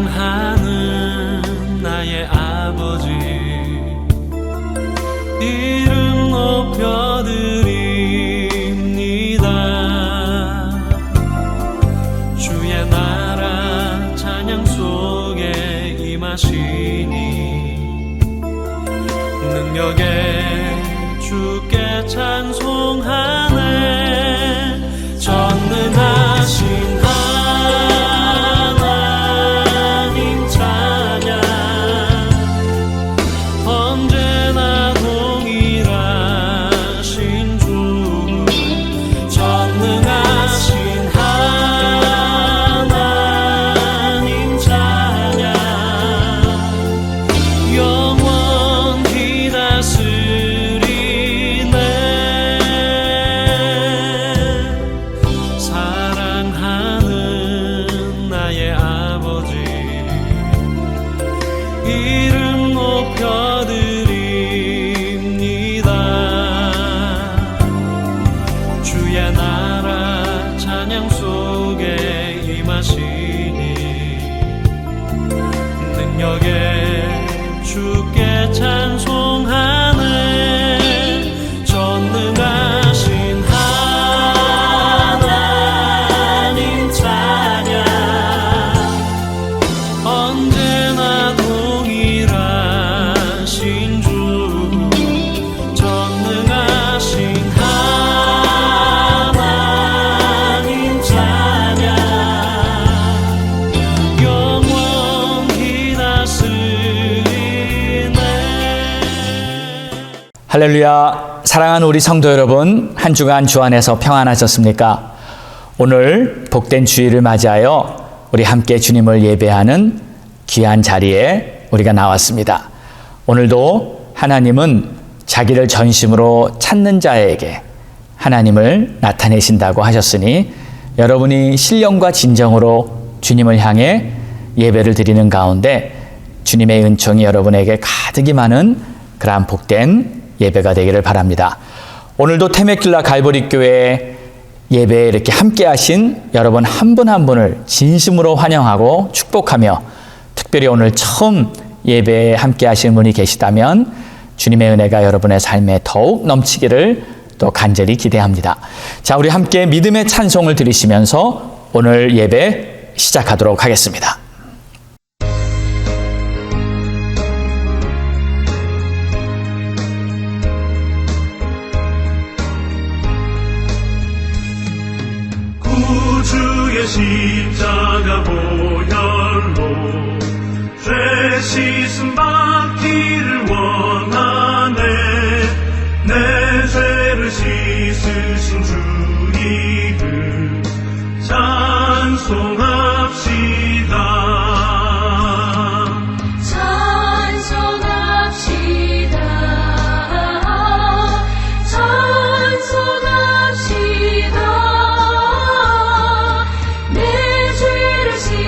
사랑하는 나의 아버지, 이름 높여드립니다. 주의 나라 찬양 속에 임하시니 능력에 주께 찬송하네. 전능하신 하나님 찬양, 언제나 동일하신 주. 전능하신 하나님 찬양, 영원히 다스리네. 사랑하는 나의 아버지, 이름 높여드립니다. 주의 나라 찬양 속에 임하시니 능력에 주께 찬송하네. 전능하신 하나님 찬양, 언제나 동일하신 주. 전능하신 하나님 찬양, 영원히 다스리네. 할렐루야. 사랑하는 우리 성도 여러분, 한 주간 주 안에서 평안하셨습니까? 오늘 복된 주일을 맞이하여 우리 함께 주님을 예배하는 귀한 자리에 우리가 나왔습니다. 오늘도 하나님은 자기를 전심으로 찾는 자에게 하나님을 나타내신다고 하셨으니, 여러분이 신령과 진정으로 주님을 향해 예배를 드리는 가운데 주님의 은총이 여러분에게 가득히 많은 그러한 복된 예배가 되기를 바랍니다. 오늘도 태맥길라 갈보리 교회 예배에 이렇게 함께 하신 여러분 한 분 한 분을 진심으로 환영하고 축복하며, 특별히 오늘 처음 예배에 함께 하신 분이 계시다면 주님의 은혜가 여러분의 삶에 더욱 넘치기를 또 간절히 기대합니다. 자, 우리 함께 믿음의 찬송을 드리시면서 오늘 예배 시작하도록 하겠습니다. 구주의 십자가 보혈로 죄 씻음 받기를 원하네. 내 죄를 씻으신 주 이름 찬송합시다. 찬송합시다. 내 죄를 씻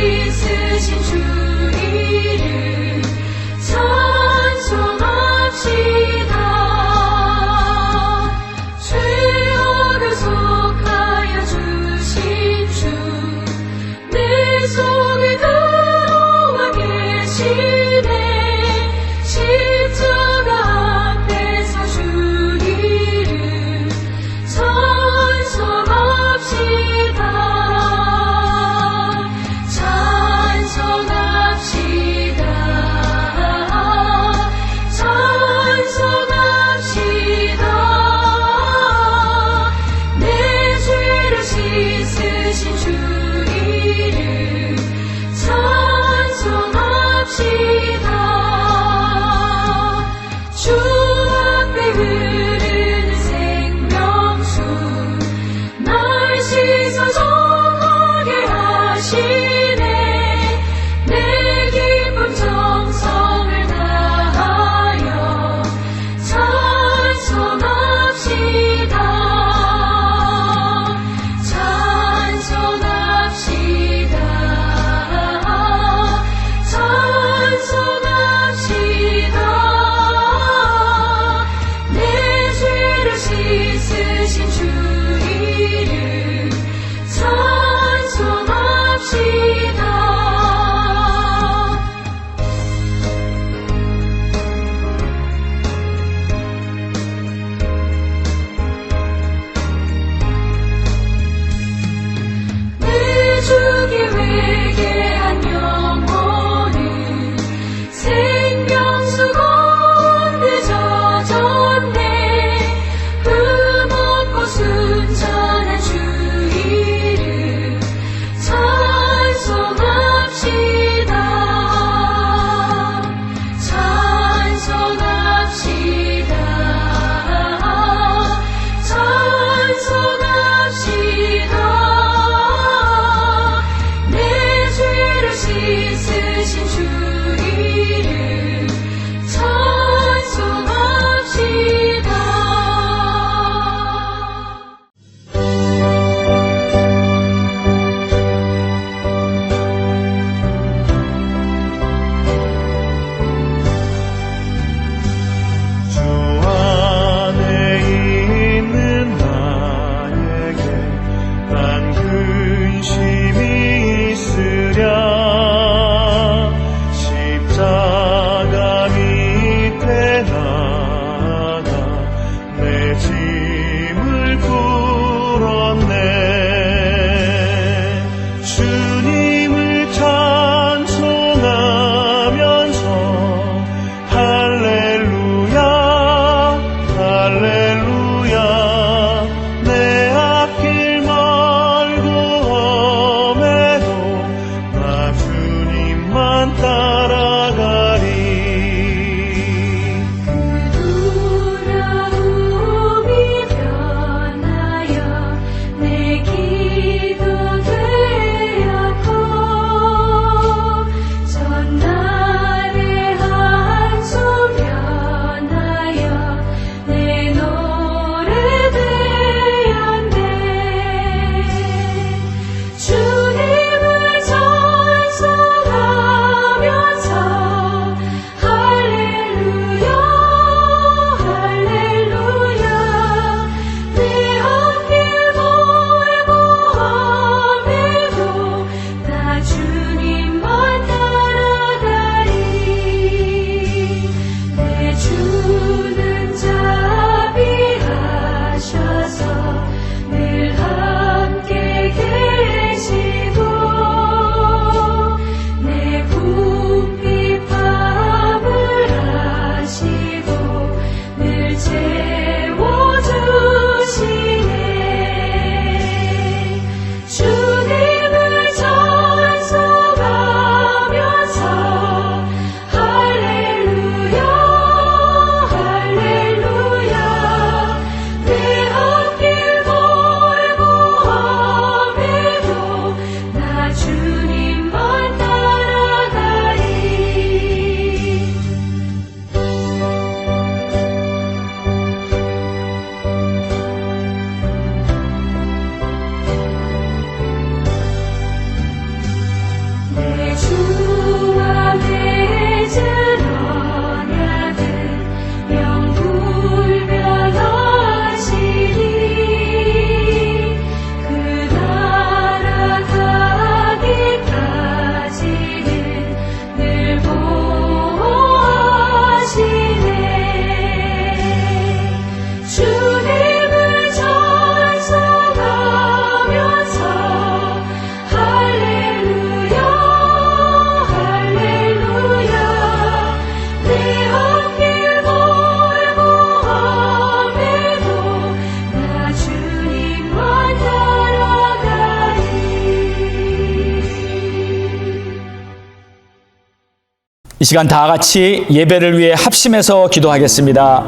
이 시간 다 같이 예배를 위해 합심해서 기도하겠습니다.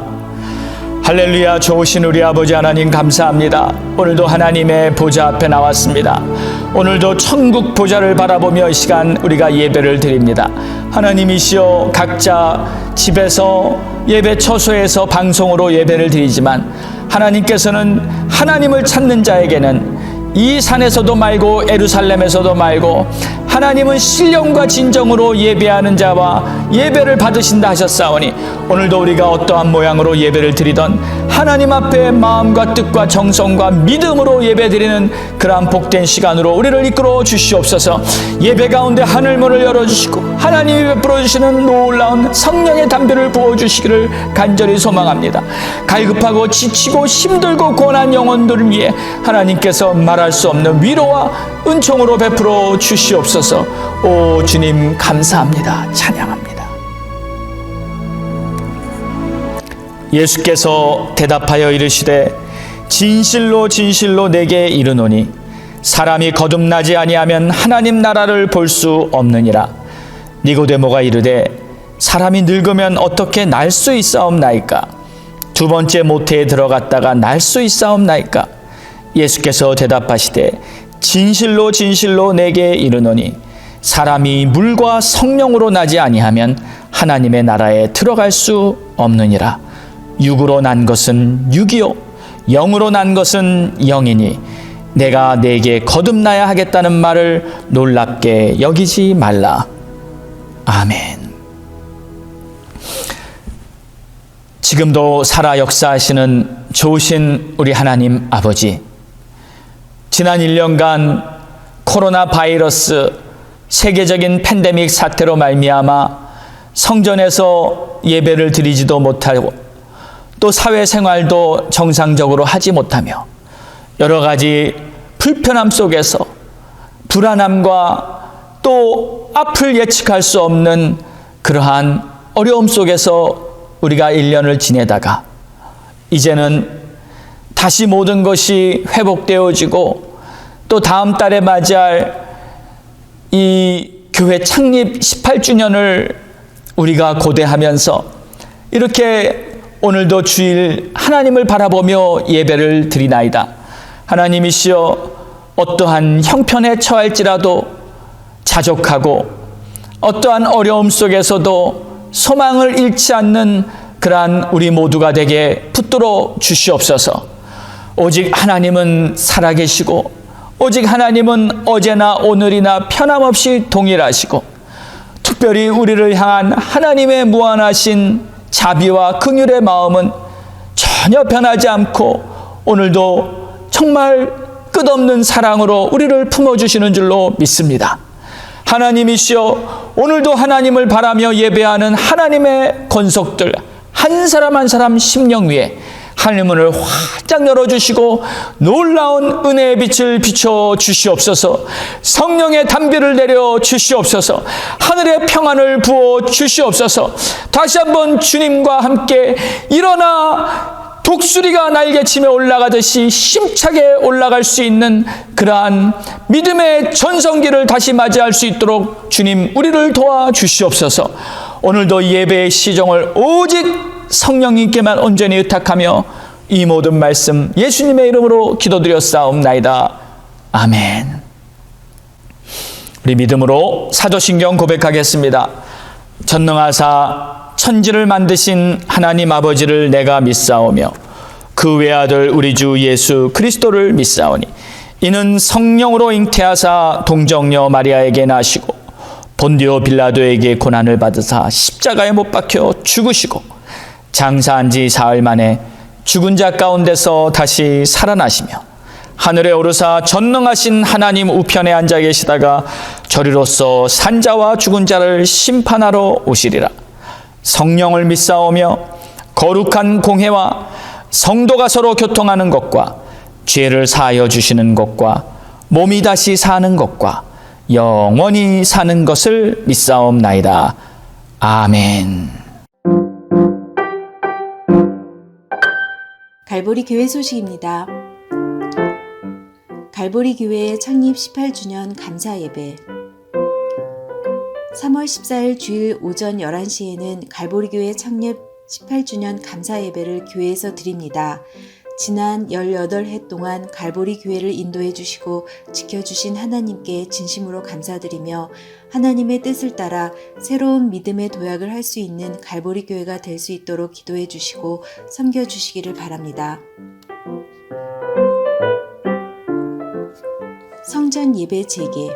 할렐루야. 좋으신 우리 아버지 하나님 감사합니다. 오늘도 하나님의 보좌 앞에 나왔습니다. 오늘도 천국 보좌를 바라보며 이 시간 우리가 예배를 드립니다. 하나님이시여, 각자 집에서 예배 처소에서 방송으로 예배를 드리지만 하나님께서는 하나님을 찾는 자에게는 이 산에서도 말고 예루살렘에서도 말고 하나님은 신령과 진정으로 예배하는 자와 예배를 받으신다 하셨사오니 오늘도 우리가 어떠한 모양으로 예배를 드리던 하나님 앞에 마음과 뜻과 정성과 믿음으로 예배드리는 그러한 복된 시간으로 우리를 이끌어 주시옵소서. 예배 가운데 하늘문을 열어주시고 하나님이 베풀어 주시는 놀라운 성령의 담배를 부어주시기를 간절히 소망합니다. 갈급하고 지치고 힘들고 고난 영혼들을 위해 하나님께서 말할 수 없는 위로와 은총으로 베풀어 주시옵소서. 오 주님 감사합니다. 찬양합니다. 예수께서 대답하여 이르시되 진실로 진실로 내게 이르노니 사람이 거듭나지 아니하면 하나님 나라를 볼 수 없느니라. 니고데모가 이르되 사람이 늙으면 어떻게 날 수 있사옵나이까? 두 번째 모태에 들어갔다가 날 수 있사옵나이까? 예수께서 대답하시되 진실로 진실로 내게 이르노니 사람이 물과 성령으로 나지 아니하면 하나님의 나라에 들어갈 수 없느니라. 육으로 난 것은 육이요 영으로 난 것은 영이니 내가 네게 거듭나야 하겠다는 말을 놀랍게 여기지 말라. 아멘. 지금도 살아 역사하시는 좋으신 우리 하나님 아버지, 지난 1년간 코로나 바이러스 세계적인 팬데믹 사태로 말미암아 성전에서 예배를 드리지도 못하고 또 사회생활도 정상적으로 하지 못하며 여러 가지 불편함 속에서 불안함과 또 앞을 예측할 수 없는 그러한 어려움 속에서 우리가 1년을 지내다가 이제는 다시 모든 것이 회복되어지고 또 다음 달에 맞이할 이 교회 창립 18주년을 우리가 고대하면서 이렇게 오늘도 주일 하나님을 바라보며 예배를 드리나이다. 하나님이시여, 어떠한 형편에 처할지라도 자족하고 어떠한 어려움 속에서도 소망을 잃지 않는 그러한 우리 모두가 되게 붙들어 주시옵소서. 오직 하나님은 살아계시고 오직 하나님은 어제나 오늘이나 변함없이 동일하시고 특별히 우리를 향한 하나님의 무한하신 자비와 긍휼의 마음은 전혀 변하지 않고 오늘도 정말 끝없는 사랑으로 우리를 품어주시는 줄로 믿습니다. 하나님이시여, 오늘도 하나님을 바라며 예배하는 하나님의 권속들 한 사람 한 사람 심령 위에 하늘문을 활짝 열어주시고 놀라운 은혜의 빛을 비춰 주시옵소서. 성령의 담비를 내려 주시옵소서. 하늘의 평안을 부어 주시옵소서. 다시 한번 주님과 함께 일어나 독수리가 날개치며 올라가듯이 힘차게 올라갈 수 있는 그러한 믿음의 전성기를 다시 맞이할 수 있도록 주님 우리를 도와주시옵소서. 오늘도 예배의 시종을 오직 성령님께만 온전히 의탁하며 이 모든 말씀 예수님의 이름으로 기도드렸사옵나이다. 아멘. 우리 믿음으로 사도신경 고백하겠습니다. 전능하사 천지를 만드신 하나님 아버지를 내가 믿사오며 그 외아들 우리 주 예수 그리스도를 믿사오니 이는 성령으로 잉태하사 동정녀 마리아에게 나시고 본디오 빌라도에게 고난을 받으사 십자가에 못 박혀 죽으시고 장사한 지 사흘 만에 죽은 자 가운데서 다시 살아나시며 하늘에 오르사 전능하신 하나님 우편에 앉아 계시다가 저리로서 산자와 죽은 자를 심판하러 오시리라. 성령을 믿사오며 거룩한 공회와 성도가 서로 교통하는 것과 죄를 사하여 주시는 것과 몸이 다시 사는 것과 영원히 사는 것을 믿사옵나이다. 아멘. 갈보리 교회 소식입니다. 갈보리 교회 창립 18주년 감사 예배 3월 14일 주일 오전 11시에는 갈보리교회 창립 18주년 감사 예배를 교회에서 드립니다. 지난 18해 동안 갈보리 교회를 인도해 주시고 지켜주신 하나님께 진심으로 감사드리며 하나님의 뜻을 따라 새로운 믿음의 도약을 할 수 있는 갈보리 교회가 될 수 있도록 기도해 주시고 섬겨 주시기를 바랍니다. 성전 예배 재개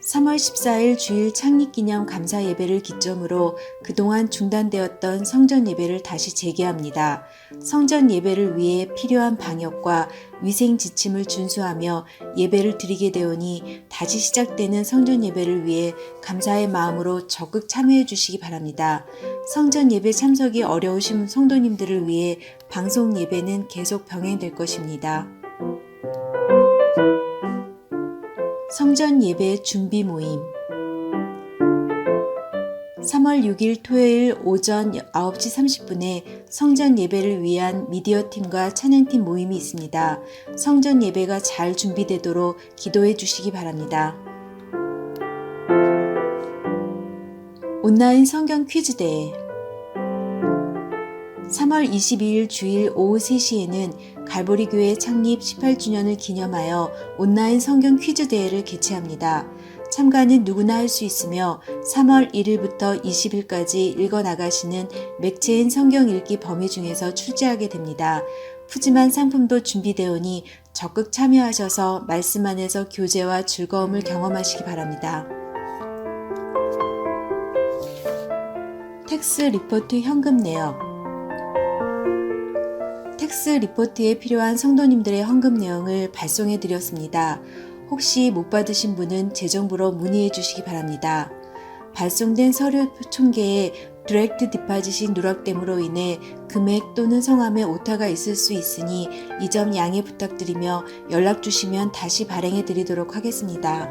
3월 14일 주일 창립기념 감사 예배를 기점으로 그동안 중단되었던 성전 예배를 다시 재개합니다. 성전 예배를 위해 필요한 방역과 위생 지침을 준수하며 예배를 드리게 되오니 다시 시작되는 성전 예배를 위해 감사의 마음으로 적극 참여해 주시기 바랍니다. 성전 예배 참석이 어려우신 성도님들을 위해 방송 예배는 계속 병행될 것입니다. 성전 예배 준비 모임 3월 6일 토요일 오전 9시 30분에 성전 예배를 위한 미디어팀과 찬양팀 모임이 있습니다. 성전 예배가 잘 준비되도록 기도해 주시기 바랍니다. 온라인 성경 퀴즈 대회 3월 22일 주일 오후 3시에는 갈보리 교회 창립 18주년을 기념하여 온라인 성경 퀴즈 대회를 개최합니다. 참가는 누구나 할 수 있으며 3월 1일부터 20일까지 읽어나가시는 맥체인 성경 읽기 범위 중에서 출제하게 됩니다. 푸짐한 상품도 준비되오니 적극 참여하셔서 말씀 안에서 교제와 즐거움을 경험하시기 바랍니다. 텍스 리포트 현금 내역 텍스 리포트에 필요한 성도님들의 헌금 내용을 발송해 드렸습니다. 혹시 못 받으신 분은 재정부로 문의해 주시기 바랍니다. 발송된 서류 총계에 디렉트 디파짓이 누락됨으로 인해 금액 또는 성함에 오타가 있을 수 있으니 이 점 양해 부탁드리며 연락 주시면 다시 발행해 드리도록 하겠습니다.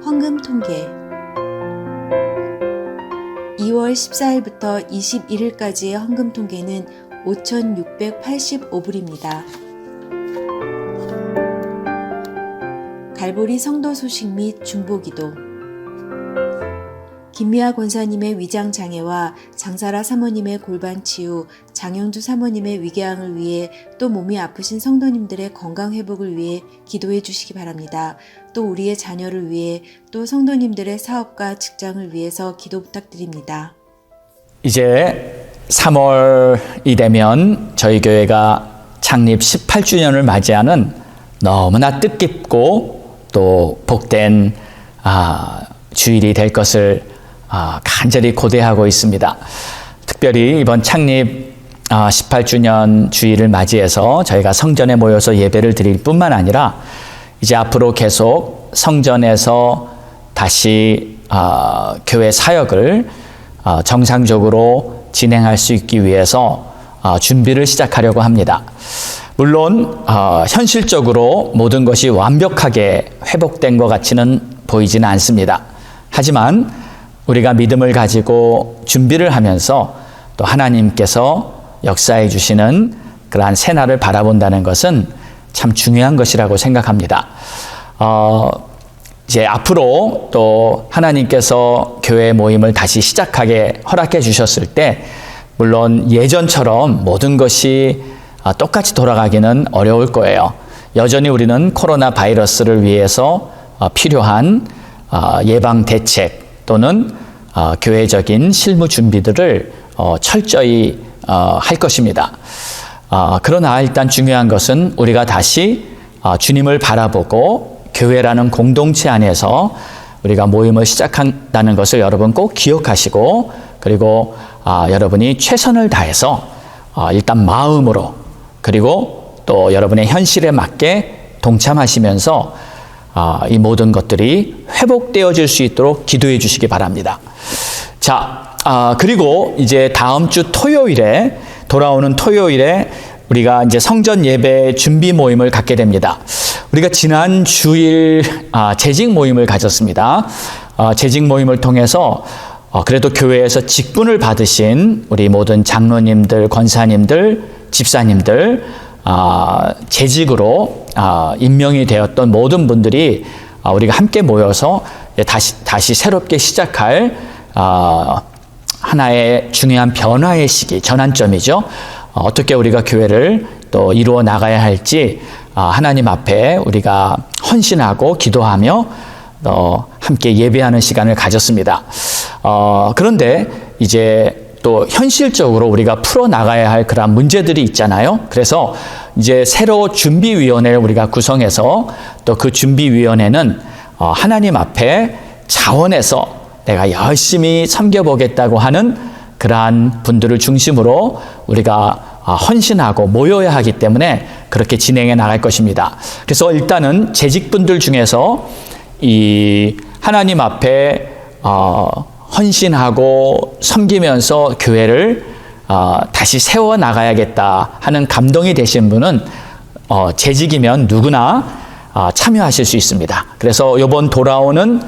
헌금 통계 2월 14일부터 21일까지의 헌금 통계는 5,685불입니다. 갈보리 성도 소식 및 중보기도 김미아 권사님의 위장 장애와 장사라 사모님의 골반 치유, 장영주 사모님의 위궤양을 위해 또 몸이 아프신 성도님들의 건강 회복을 위해 기도해 주시기 바랍니다. 또 우리의 자녀를 위해 또 성도님들의 사업과 직장을 위해서 기도 부탁드립니다. 이제 3월이 되면 저희 교회가 창립 18주년을 맞이하는 너무나 뜻깊고 또 복된 주일이 될 것을 간절히 고대하고 있습니다. 특별히 이번 창립 18주년 주일을 맞이해서 저희가 성전에 모여서 예배를 드릴 뿐만 아니라 이제 앞으로 계속 성전에서 다시 교회 사역을 정상적으로 진행할 수 있기 위해서 준비를 시작하려고 합니다. 물론 현실적으로 모든 것이 완벽하게 회복된 것 같이는 보이지는 않습니다. 하지만 우리가 믿음을 가지고 준비를 하면서 또 하나님께서 역사해 주시는 그러한 새날을 바라본다는 것은 참 중요한 것이라고 생각합니다. 이제 앞으로 또 하나님께서 교회 모임을 다시 시작하게 허락해 주셨을 때 물론 예전처럼 모든 것이 똑같이 돌아가기는 어려울 거예요. 여전히 우리는 코로나 바이러스를 위해서 필요한 예방 대책 또는 교회적인 실무 준비들을 철저히 할 것입니다. 그러나 일단 중요한 것은 우리가 다시 주님을 바라보고 교회라는 공동체 안에서 우리가 모임을 시작한다는 것을 여러분 꼭 기억하시고 그리고 여러분이 최선을 다해서 일단 마음으로 그리고 또 여러분의 현실에 맞게 동참하시면서 이 모든 것들이 회복되어질 수 있도록 기도해 주시기 바랍니다. 자, 그리고 이제 다음 주 토요일에 돌아오는 토요일에 우리가 이제 성전 예배 준비 모임을 갖게 됩니다. 우리가 지난 주일 재직 모임을 가졌습니다. 재직 모임을 통해서 그래도 교회에서 직분을 받으신 우리 모든 장로님들, 권사님들, 집사님들 재직으로 임명이 되었던 모든 분들이 우리가 함께 모여서 다시 새롭게 시작할 하나의 중요한 변화의 시기, 전환점이죠. 어떻게 우리가 교회를 또 이루어 나가야 할지 하나님 앞에 우리가 헌신하고 기도하며 함께 예배하는 시간을 가졌습니다. 그런데 이제 또 현실적으로 우리가 풀어나가야 할 그런 문제들이 있잖아요. 그래서 이제 새로 준비위원회를 우리가 구성해서 또 그 준비위원회는 하나님 앞에 자원해서 내가 열심히 섬겨보겠다고 하는 그러한 분들을 중심으로 우리가 헌신하고 모여야 하기 때문에 그렇게 진행해 나갈 것입니다. 그래서 일단은 재직분들 중에서 이 하나님 앞에 헌신하고 섬기면서 교회를 다시 세워 나가야겠다 하는 감동이 되신 분은 재직이면 누구나 참여하실 수 있습니다. 그래서 이번 돌아오는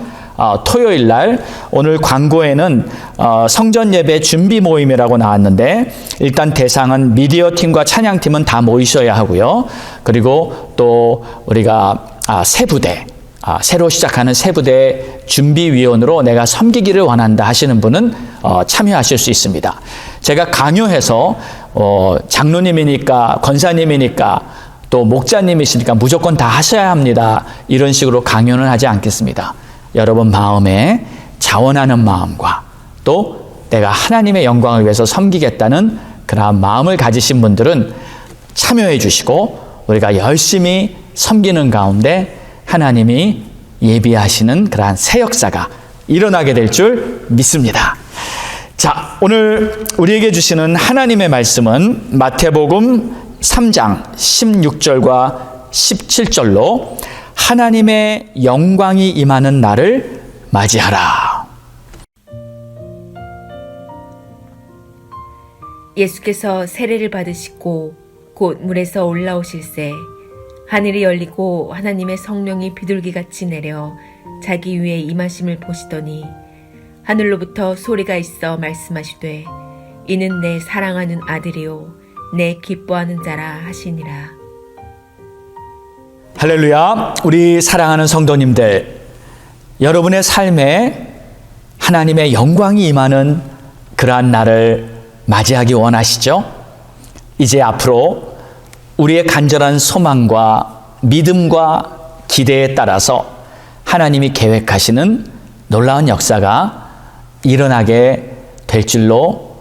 토요일 날 오늘 광고에는 성전 예배 준비 모임이라고 나왔는데 일단 대상은 미디어 팀과 찬양 팀은 다 모이셔야 하고요. 그리고 또 우리가 새 부대 새로 시작하는 새 부대 준비위원으로 내가 섬기기를 원한다 하시는 분은 참여하실 수 있습니다. 제가 강요해서 장로님이니까 권사님이니까 또 목자님이시니까 무조건 다 하셔야 합니다. 이런 식으로 강요는 하지 않겠습니다. 여러분 마음에 자원하는 마음과 또 내가 하나님의 영광을 위해서 섬기겠다는 그러한 마음을 가지신 분들은 참여해 주시고 우리가 열심히 섬기는 가운데 하나님이 예비하시는 그러한 새 역사가 일어나게 될 줄 믿습니다. 자, 오늘 우리에게 주시는 하나님의 말씀은 마태복음 3장 16절과 17절로 하나님의 영광이 임하는 날을 맞이하라. 예수께서 세례를 받으시고 곧 물에서 올라오실새 하늘이 열리고 하나님의 성령이 비둘기같이 내려 자기 위에 임하심을 보시더니 하늘로부터 소리가 있어 말씀하시되 이는 내 사랑하는 아들이요 내 기뻐하는 자라 하시니라. 할렐루야. 우리 사랑하는 성도님들, 여러분의 삶에 하나님의 영광이 임하는 그러한 날을 맞이하기 원하시죠? 이제 앞으로 우리의 간절한 소망과 믿음과 기대에 따라서 하나님이 계획하시는 놀라운 역사가 일어나게 될 줄로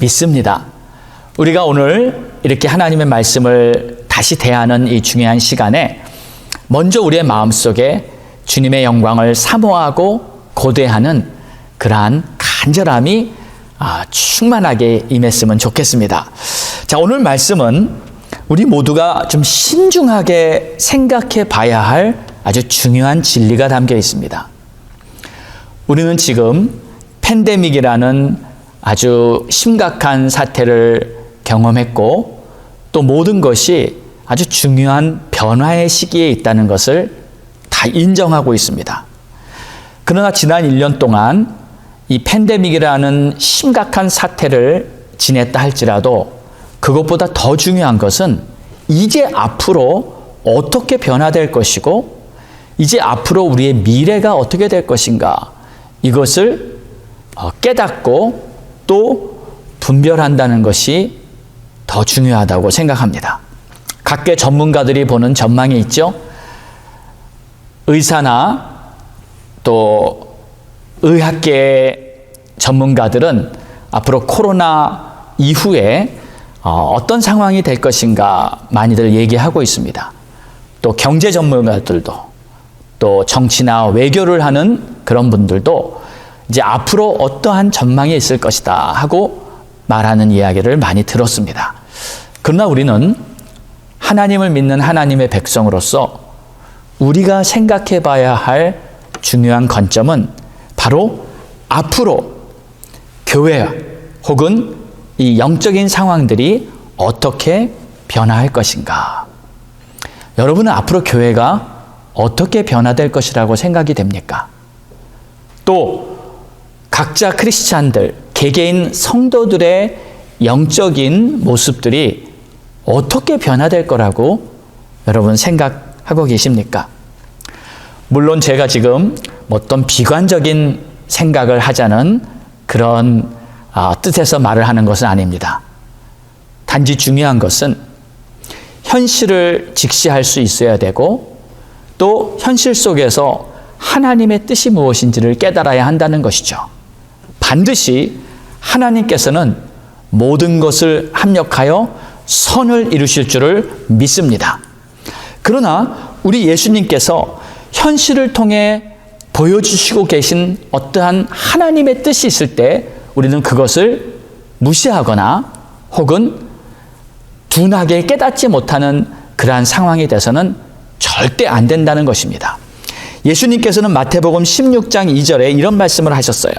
믿습니다. 우리가 오늘 이렇게 하나님의 말씀을 다시 대하는 이 중요한 시간에 먼저 우리의 마음속에 주님의 영광을 사모하고 고대하는 그러한 간절함이 충만하게 임했으면 좋겠습니다. 자, 오늘 말씀은 우리 모두가 좀 신중하게 생각해 봐야 할 아주 중요한 진리가 담겨 있습니다. 우리는 지금 팬데믹이라는 아주 심각한 사태를 경험했고 또 모든 것이 아주 중요한 변화의 시기에 있다는 것을 다 인정하고 있습니다. 그러나 지난 1년 동안 이 팬데믹이라는 심각한 사태를 지냈다 할지라도 그것보다 더 중요한 것은 이제 앞으로 어떻게 변화될 것이고 이제 앞으로 우리의 미래가 어떻게 될 것인가 이것을 깨닫고 또 분별한다는 것이 더 중요하다고 생각합니다. 각계 전문가들이 보는 전망이 있죠. 의사나 또 의학계 전문가들은 앞으로 코로나 이후에 어떤 상황이 될 것인가 많이들 얘기하고 있습니다. 또 경제 전문가들도 또 정치나 외교를 하는 그런 분들도 이제 앞으로 어떠한 전망이 있을 것이다 하고 말하는 이야기를 많이 들었습니다. 그러나 우리는 하나님을 믿는 하나님의 백성으로서 우리가 생각해 봐야 할 중요한 관점은 바로 앞으로 교회 혹은 이 영적인 상황들이 어떻게 변화할 것인가. 여러분은 앞으로 교회가 어떻게 변화될 것이라고 생각이 됩니까? 또 각자 크리스찬들, 개개인 성도들의 영적인 모습들이 어떻게 변화될 거라고 여러분 생각하고 계십니까? 물론 제가 지금 어떤 비관적인 생각을 하자는 그런 뜻에서 말을 하는 것은 아닙니다. 단지 중요한 것은 현실을 직시할 수 있어야 되고 또 현실 속에서 하나님의 뜻이 무엇인지를 깨달아야 한다는 것이죠. 반드시 하나님께서는 모든 것을 합력하여 선을 이루실 줄을 믿습니다. 그러나 우리 예수님께서 현실을 통해 보여주시고 계신 어떠한 하나님의 뜻이 있을 때 우리는 그것을 무시하거나 혹은 둔하게 깨닫지 못하는 그러한 상황이 돼서는 절대 안 된다는 것입니다. 예수님께서는 마태복음 16장 2절에 이런 말씀을 하셨어요.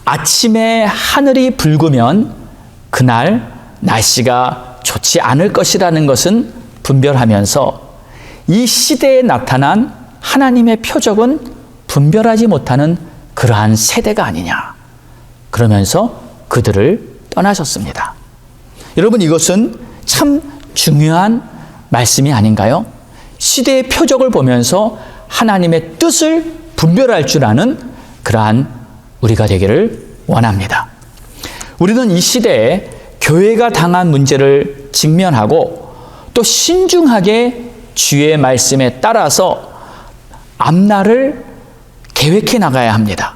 아침에 하늘이 붉으면 그날 날씨가 좋지 않을 것이라는 것은 분별하면서 이 시대에 나타난 하나님의 표적은 분별하지 못하는 그러한 세대가 아니냐. 그러면서 그들을 떠나셨습니다. 여러분, 이것은 참 중요한 말씀이 아닌가요? 시대의 표적을 보면서 하나님의 뜻을 분별할 줄 아는 그러한 우리가 되기를 원합니다. 우리는 이 시대에 교회가 당한 문제를 직면하고 또 신중하게 주의 말씀에 따라서 앞날을 계획해 나가야 합니다.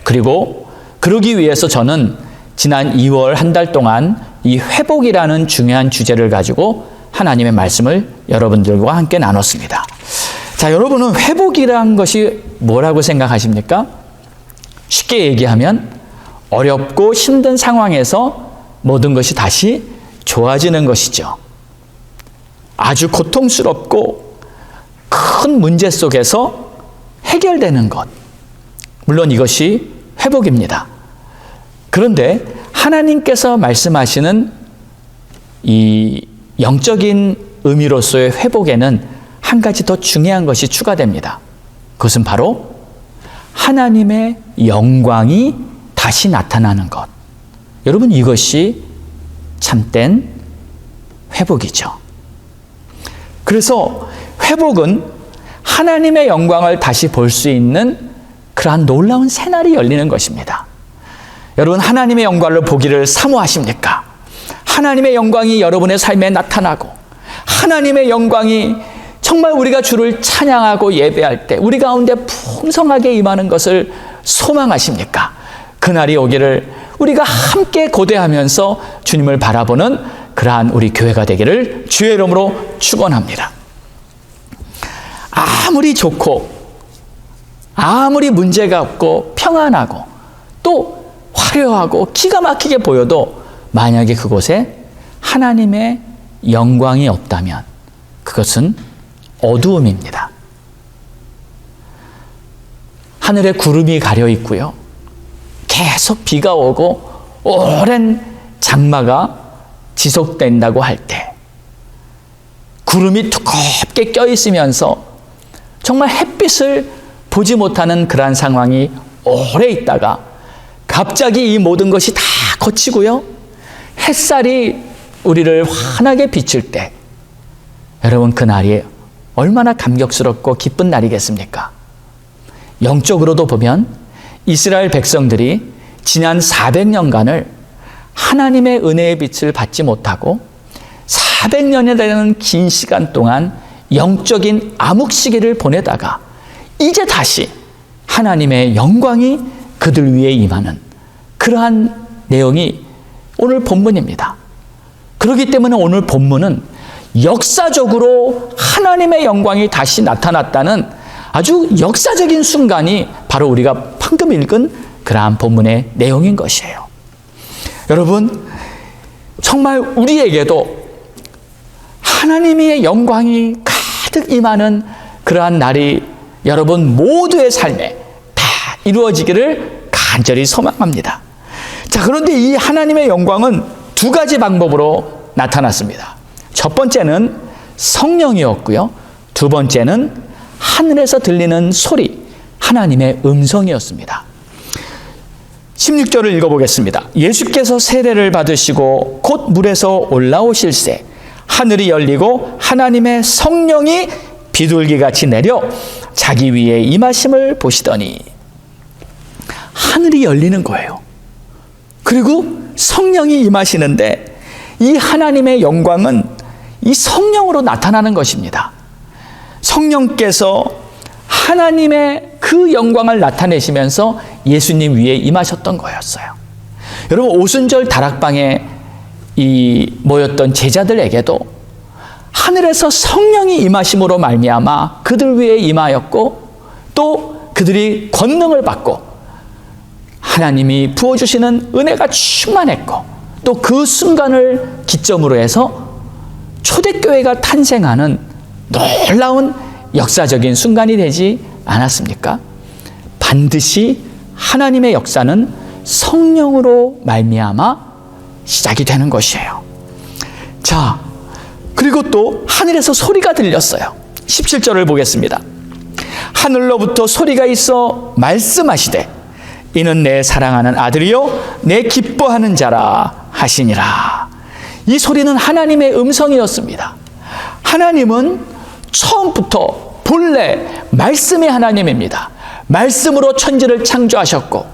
그리고 그러기 위해서 저는 지난 2월 한 달 동안 이 회복이라는 중요한 주제를 가지고 하나님의 말씀을 여러분들과 함께 나눴습니다. 자, 여러분은 회복이라는 것이 뭐라고 생각하십니까? 쉽게 얘기하면 어렵고 힘든 상황에서 모든 것이 다시 좋아지는 것이죠. 아주 고통스럽고 큰 문제 속에서 해결되는 것. 물론 이것이 회복입니다. 그런데 하나님께서 말씀하시는 이 영적인 의미로서의 회복에는 한 가지 더 중요한 것이 추가됩니다. 그것은 바로 하나님의 영광이 다시 나타나는 것. 여러분, 이것이 참된 회복이죠. 그래서 회복은 하나님의 영광을 다시 볼 수 있는 그러한 놀라운 새날이 열리는 것입니다. 여러분, 하나님의 영광을 보기를 사모하십니까? 하나님의 영광이 여러분의 삶에 나타나고 하나님의 영광이 정말 우리가 주를 찬양하고 예배할 때 우리 가운데 풍성하게 임하는 것을 소망하십니까? 그날이 오기를 우리가 함께 고대하면서 주님을 바라보는 그러한 우리 교회가 되기를 주의 이름으로 축원합니다. 아무리 좋고 아무리 문제가 없고 평안하고 또 화려하고 기가 막히게 보여도 만약에 그곳에 하나님의 영광이 없다면 그것은 어두움입니다. 하늘에 구름이 가려 있고요. 계속 비가 오고 오랜 장마가 지속된다고 할 때 구름이 두껍게 껴있으면서 정말 햇빛을 보지 못하는 그러한 상황이 오래 있다가 갑자기 이 모든 것이 다 거치고요. 햇살이 우리를 환하게 비칠 때 여러분, 그날이 얼마나 감격스럽고 기쁜 날이겠습니까? 영적으로도 보면 이스라엘 백성들이 지난 400년간을 하나님의 은혜의 빛을 받지 못하고 400년이라는 긴 시간 동안 영적인 암흑 시기를 보내다가 이제 다시 하나님의 영광이 그들 위에 임하는 그러한 내용이 오늘 본문입니다. 그렇기 때문에 오늘 본문은 역사적으로 하나님의 영광이 다시 나타났다는 아주 역사적인 순간이 바로 우리가 방금 읽은 그러한 본문의 내용인 것이에요. 여러분, 정말 우리에게도 하나님의 영광이 가득 임하는 그러한 날이 여러분 모두의 삶에 다 이루어지기를 간절히 소망합니다. 자, 그런데 이 하나님의 영광은 두 가지 방법으로 나타났습니다. 첫 번째는 성령이었고요. 두 번째는 하늘에서 들리는 소리, 하나님의 음성이었습니다. 16절을 읽어보겠습니다. 예수께서 세례를 받으시고 곧 물에서 올라오실새 하늘이 열리고 하나님의 성령이 비둘기같이 내려 자기 위에 임하심을 보시더니, 하늘이 열리는 거예요. 그리고 성령이 임하시는데 이 하나님의 영광은 이 성령으로 나타나는 것입니다. 성령께서 하나님의 그 영광을 나타내시면서 예수님 위에 임하셨던 거였어요. 여러분, 오순절 다락방에 모였던 제자들에게도 하늘에서 성령이 임하심으로 말미암아 그들 위에 임하였고, 또 그들이 권능을 받고 하나님이 부어주시는 은혜가 충만했고, 또 그 순간을 기점으로 해서 초대교회가 탄생하는 놀라운 역사적인 순간이 되지 않았습니까? 반드시 하나님의 역사는 성령으로 말미암아 시작이 되는 것이에요. 자, 그리고 또 하늘에서 소리가 들렸어요. 17절을 보겠습니다. 하늘로부터 소리가 있어 말씀하시되, 이는 내 사랑하는 아들이요 내 기뻐하는 자라 하시니라. 이 소리는 하나님의 음성이었습니다. 하나님은 처음부터 본래 말씀의 하나님입니다. 말씀으로 천지를 창조하셨고,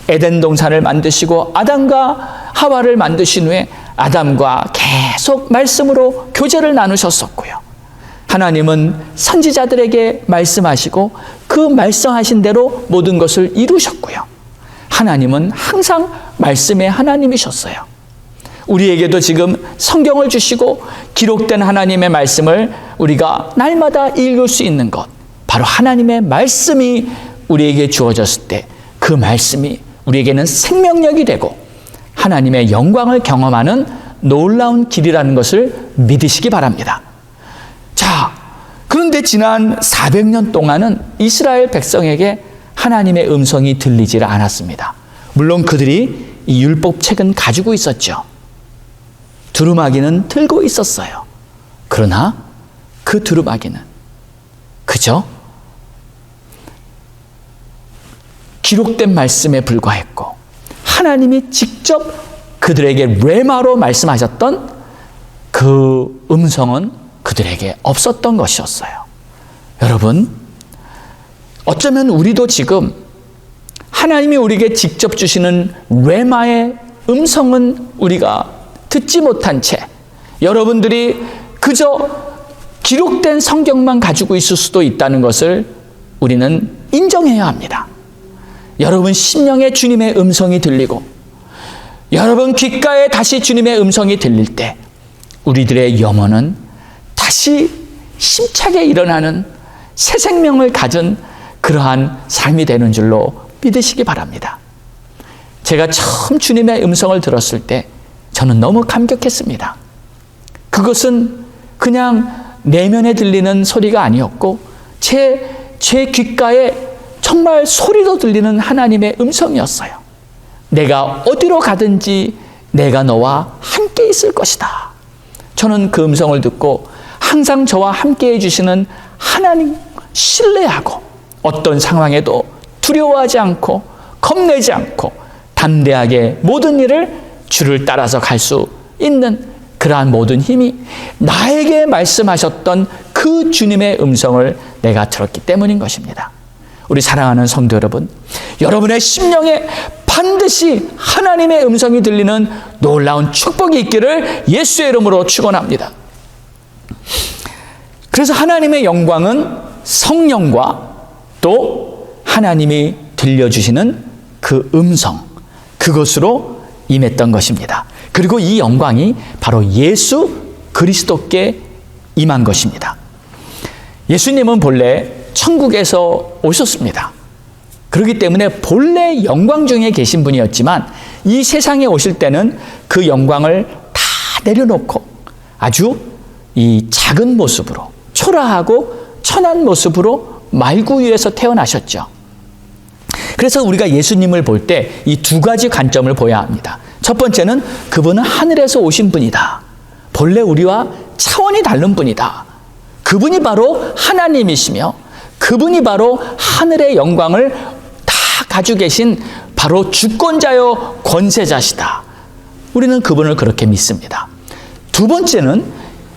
에덴 동산을 만드시고 아담과 하와를 만드신 후에 아담과 계속 말씀으로 교제를 나누셨었고요. 하나님은 선지자들에게 말씀하시고 그 말씀하신 대로 모든 것을 이루셨고요. 하나님은 항상 말씀의 하나님이셨어요. 우리에게도 지금 성경을 주시고 기록된 하나님의 말씀을 우리가 날마다 읽을 수 있는 것, 바로 하나님의 말씀이 우리에게 주어졌을 때 그 말씀이 우리에게는 생명력이 되고 하나님의 영광을 경험하는 놀라운 길이라는 것을 믿으시기 바랍니다. 자, 그런데 지난 400년 동안은 이스라엘 백성에게 하나님의 음성이 들리지 않았습니다. 물론 그들이 이 율법책은 가지고 있었죠. 두루마기는 들고 있었어요. 그러나 그 두루마기는 그저 기록된 말씀에 불과했고, 하나님이 직접 그들에게 레마로 말씀하셨던 그 음성은 그들에게 없었던 것이었어요. 여러분, 어쩌면 우리도 지금 하나님이 우리에게 직접 주시는 레마의 음성은 우리가 듣지 못한 채, 여러분들이 그저 기록된 성경만 가지고 있을 수도 있다는 것을 우리는 인정해야 합니다. 여러분 심령에 주님의 음성이 들리고, 여러분 귓가에 다시 주님의 음성이 들릴 때 우리들의 영혼은 다시 힘차게 일어나는 새 생명을 가진 그러한 삶이 되는 줄로 믿으시기 바랍니다. 제가 처음 주님의 음성을 들었을 때 저는 너무 감격했습니다. 그것은 그냥 내면에 들리는 소리가 아니었고 제 귓가에 정말 소리로 들리는 하나님의 음성이었어요. 내가 어디로 가든지 내가 너와 함께 있을 것이다. 저는 그 음성을 듣고 항상 저와 함께 해주시는 하나님 신뢰하고, 어떤 상황에도 두려워하지 않고 겁내지 않고 담대하게 모든 일을 주를 따라서 갈 수 있는 그러한 모든 힘이 나에게 말씀하셨던 그 주님의 음성을 내가 들었기 때문인 것입니다. 우리 사랑하는 성도 여러분, 여러분의 심령에 반드시 하나님의 음성이 들리는 놀라운 축복이 있기를 예수의 이름으로 축원합니다. 그래서 하나님의 영광은 성령과 또 하나님이 들려주시는 그 음성, 그것으로 임했던 것입니다. 그리고 이 영광이 바로 예수 그리스도께 임한 것입니다. 예수님은 본래 천국에서 오셨습니다. 그렇기 때문에 본래 영광 중에 계신 분이었지만 이 세상에 오실 때는 그 영광을 다 내려놓고 아주 이 작은 모습으로, 초라하고 천한 모습으로 말구 위에서 태어나셨죠. 그래서 우리가 예수님을 볼 때 이 두 가지 관점을 보아야 합니다. 첫 번째는 그분은 하늘에서 오신 분이다. 본래 우리와 차원이 다른 분이다. 그분이 바로 하나님이시며 그분이 바로 하늘의 영광을 다 가지고 계신 바로 주권자요 권세자시다. 우리는 그분을 그렇게 믿습니다. 두 번째는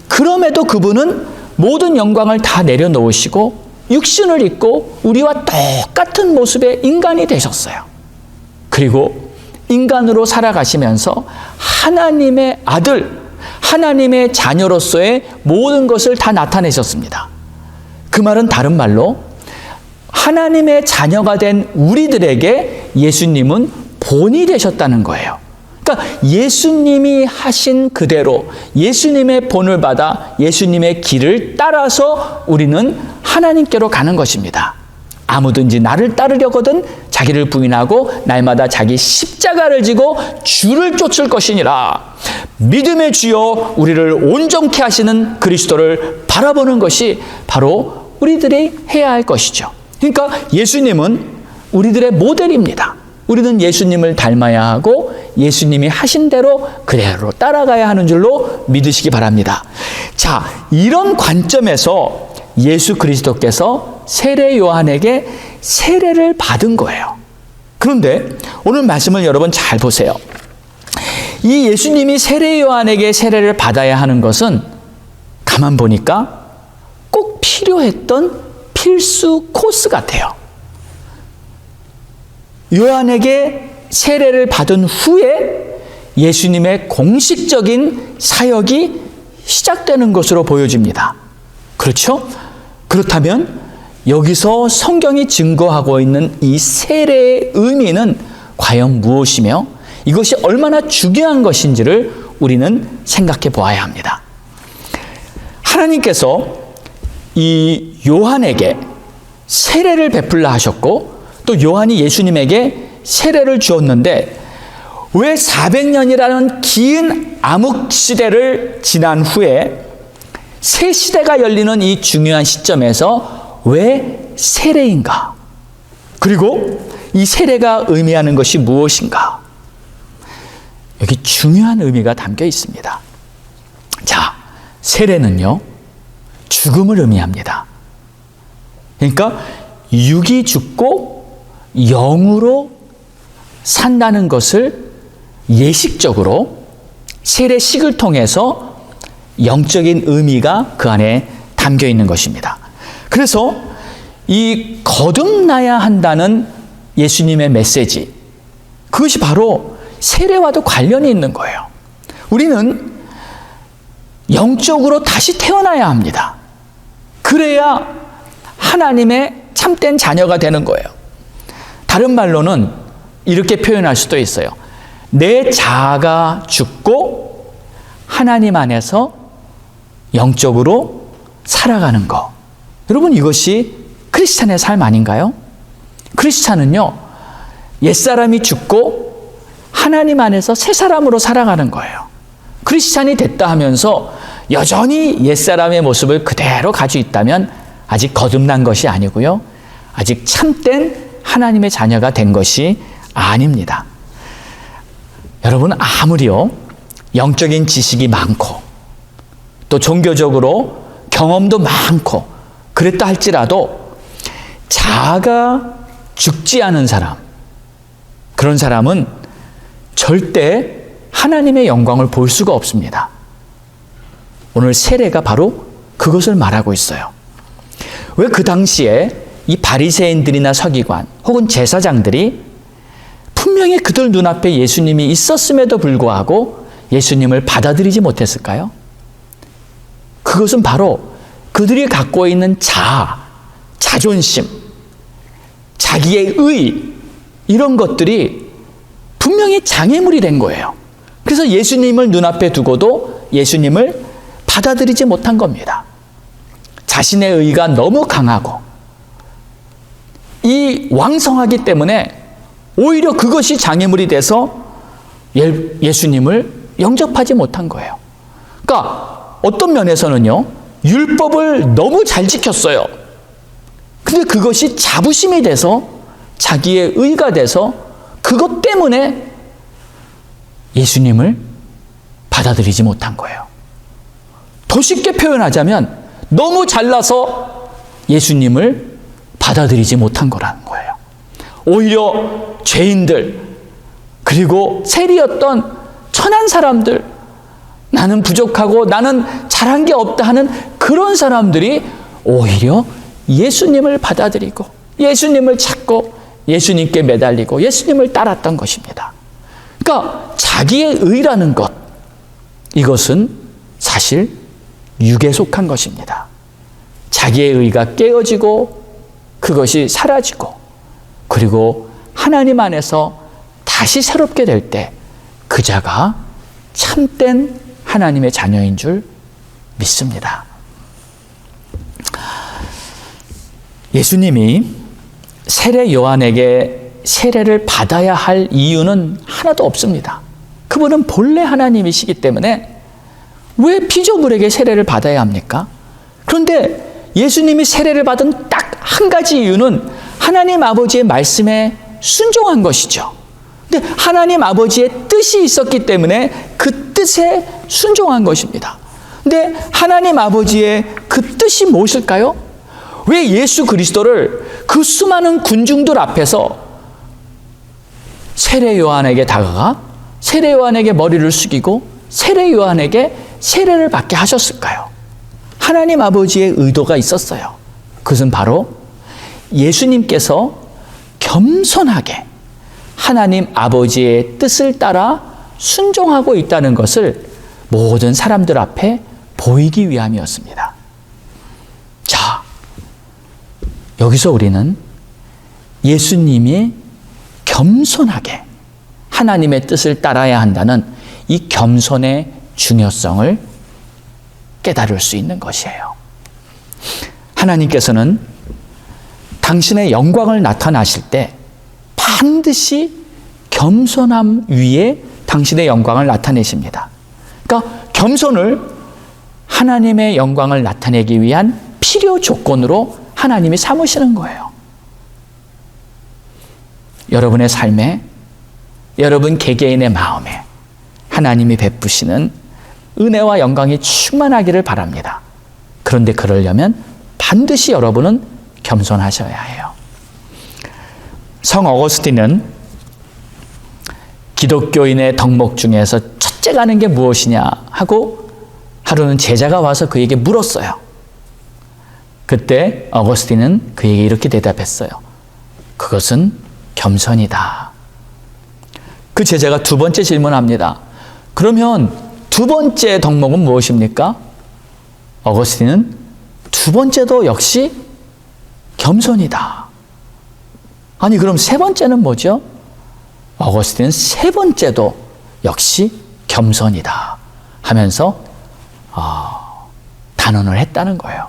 그럼에도 그분은 모든 영광을 다 내려놓으시고 육신을 입고 우리와 똑같은 모습의 인간이 되셨어요. 그리고 인간으로 살아가시면서 하나님의 아들, 하나님의 자녀로서의 모든 것을 다 나타내셨습니다. 그 말은 다른 말로 하나님의 자녀가 된 우리들에게 예수님은 본이 되셨다는 거예요. 그러니까 예수님이 하신 그대로 예수님의 본을 받아 예수님의 길을 따라서 우리는 하나님께로 가는 것입니다. 아무든지 나를 따르려거든 자기를 부인하고 날마다 자기 십자가를 지고 주를 쫓을 것이니라. 믿음의 주여 우리를 온전케 하시는 그리스도를 바라보는 것이 바로 우리들이 해야 할 것이죠. 그러니까 예수님은 우리들의 모델입니다. 우리는 예수님을 닮아야 하고 예수님이 하신 대로 그대로 따라가야 하는 줄로 믿으시기 바랍니다. 자, 이런 관점에서 예수 그리스도께서 세례 요한에게 세례를 받은 거예요. 그런데 오늘 말씀을 여러분 잘 보세요. 이 예수님이 세례 요한에게 세례를 받아야 하는 것은 가만 보니까 꼭 필요했던 필수 코스 같아요. 요한에게 세례를 받은 후에 예수님의 공식적인 사역이 시작되는 것으로 보여집니다. 그렇죠? 그렇다면 여기서 성경이 증거하고 있는 이 세례의 의미는 과연 무엇이며 이것이 얼마나 중요한 것인지를 우리는 생각해 보아야 합니다. 하나님께서 이 요한에게 세례를 베풀라 하셨고 또 요한이 예수님에게 세례를 주었는데 왜 400년이라는 긴 암흑 시대를 지난 후에 새 시대가 열리는 이 중요한 시점에서 왜 세례인가? 그리고 이 세례가 의미하는 것이 무엇인가? 여기 중요한 의미가 담겨 있습니다. 자, 세례는요, 죽음을 의미합니다. 그러니까 육이 죽고 영으로 산다는 것을 예식적으로 세례식을 통해서 영적인 의미가 그 안에 담겨 있는 것입니다. 그래서 이 거듭나야 한다는 예수님의 메시지, 그것이 바로 세례와도 관련이 있는 거예요. 우리는 영적으로 다시 태어나야 합니다. 그래야 하나님의 참된 자녀가 되는 거예요. 다른 말로는 이렇게 표현할 수도 있어요. 내 자아가 죽고 하나님 안에서 영적으로 살아가는 것. 여러분, 이것이 크리스찬의 삶 아닌가요? 크리스찬은요, 옛사람이 죽고 하나님 안에서 새 사람으로 살아가는 거예요. 크리스찬이 됐다 하면서 여전히 옛사람의 모습을 그대로 가지고 있다면 아직 거듭난 것이 아니고요, 아직 참된 하나님의 자녀가 된 것이 아닙니다. 여러분, 아무리요 영적인 지식이 많고 또 종교적으로 경험도 많고 그랬다 할지라도 자아가 죽지 않은 사람, 그런 사람은 절대 하나님의 영광을 볼 수가 없습니다. 오늘 세례가 바로 그것을 말하고 있어요. 왜 그 당시에 이 바리새인들이나 서기관 혹은 제사장들이 분명히 그들 눈앞에 예수님이 있었음에도 불구하고 예수님을 받아들이지 못했을까요? 그것은 바로 그들이 갖고 있는 자아, 자존심, 자기의 의, 이런 것들이 분명히 장애물이 된 거예요. 그래서 예수님을 눈앞에 두고도 예수님을 받아들이지 못한 겁니다. 자신의 의가 너무 강하고 이 왕성하기 때문에 오히려 그것이 장애물이 돼서 예수님을 영접하지 못한 거예요. 그러니까 어떤 면에서는요, 율법을 너무 잘 지켰어요. 근데 그것이 자부심이 돼서 자기의 의가 돼서 그것 때문에 예수님을 받아들이지 못한 거예요. 더 쉽게 표현하자면 너무 잘나서 예수님을 받아들이지 못한 거라는 거예요. 오히려 죄인들, 그리고 세리였던 천한 사람들, 나는 부족하고 나는 잘한 게 없다 하는 그런 사람들이 오히려 예수님을 받아들이고 예수님을 찾고 예수님께 매달리고 예수님을 따랐던 것입니다. 그러니까 자기의 의라는 것, 이것은 사실 육에 속한 것입니다. 자기의 의가 깨어지고 그것이 사라지고 그리고 하나님 안에서 다시 새롭게 될 때 그 자가 참된 하나님의 자녀인 줄 믿습니다. 예수님이 세례 요한에게 세례를 받아야 할 이유는 하나도 없습니다. 그분은 본래 하나님이시기 때문에 왜 피조물에게 세례를 받아야 합니까? 그런데 예수님이 세례를 받은 딱 한 가지 이유는 하나님 아버지의 말씀에 순종한 것이죠. 근데 하나님 아버지의 뜻이 있었기 때문에 그 뜻에 순종한 것입니다. 근데 하나님 아버지의 그 뜻이 무엇일까요? 왜 예수 그리스도를 그 수많은 군중들 앞에서 세례 요한에게 다가가 세례 요한에게 머리를 숙이고 세례 요한에게 세례를 받게 하셨을까요? 하나님 아버지의 의도가 있었어요. 그것은 바로 예수님께서 겸손하게 하나님 아버지의 뜻을 따라 순종하고 있다는 것을 모든 사람들 앞에 보이기 위함이었습니다. 자, 여기서 우리는 예수님이 겸손하게 하나님의 뜻을 따라야 한다는 이 겸손의 중요성을 깨달을 수 있는 것이에요. 하나님께서는 당신의 영광을 나타나실 때 반드시 겸손함 위에 당신의 영광을 나타내십니다. 그러니까 겸손을 하나님의 영광을 나타내기 위한 필요 조건으로 하나님이 삼으시는 거예요. 여러분의 삶에, 여러분 개개인의 마음에 하나님이 베푸시는 은혜와 영광이 충만하기를 바랍니다. 그런데 그러려면 반드시 여러분은 겸손하셔야 해요. 성 어거스틴은 기독교인의 덕목 중에서 첫째 가는 게 무엇이냐 하고 하루는 제자가 와서 그에게 물었어요. 그때 어거스틴은 그에게 이렇게 대답했어요. 그것은 겸손이다. 그 제자가 두 번째 질문합니다. 그러면 두 번째 덕목은 무엇입니까? 어거스틴은 두 번째도 역시 겸손이다. 아니 그럼 세 번째는 뭐죠? 어거스틴은 세 번째도 역시 겸손이다 하면서 단언을 했다는 거예요.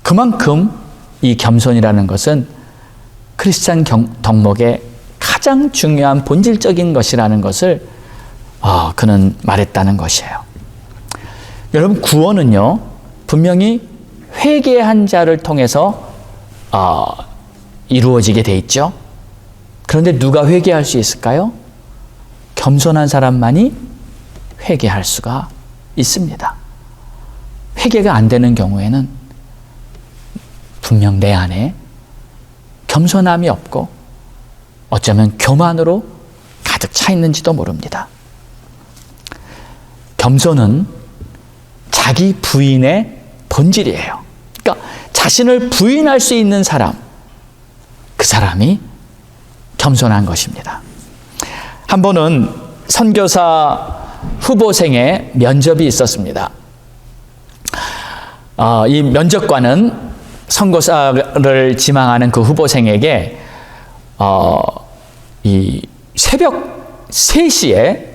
그만큼 이 겸손이라는 것은 크리스찬 덕목의 가장 중요한 본질적인 것이라는 것을 그는 말했다는 것이에요. 여러분, 구원은요 분명히 회개한 자를 통해서 이루어지게 돼 있죠. 그런데 누가 회개할 수 있을까요? 겸손한 사람만이 회개할 수가 있습니다. 회개가 안 되는 경우에는 분명 내 안에 겸손함이 없고 어쩌면 교만으로 가득 차 있는지도 모릅니다. 겸손은 자기 부인의 본질이에요. 그러니까 자신을 부인할 수 있는 사람, 그 사람이 겸손한 것입니다. 한 번은 선교사 후보생의 면접이 있었습니다. 이 면접관은 선교사를 지망하는 그 후보생에게 이 새벽 3시에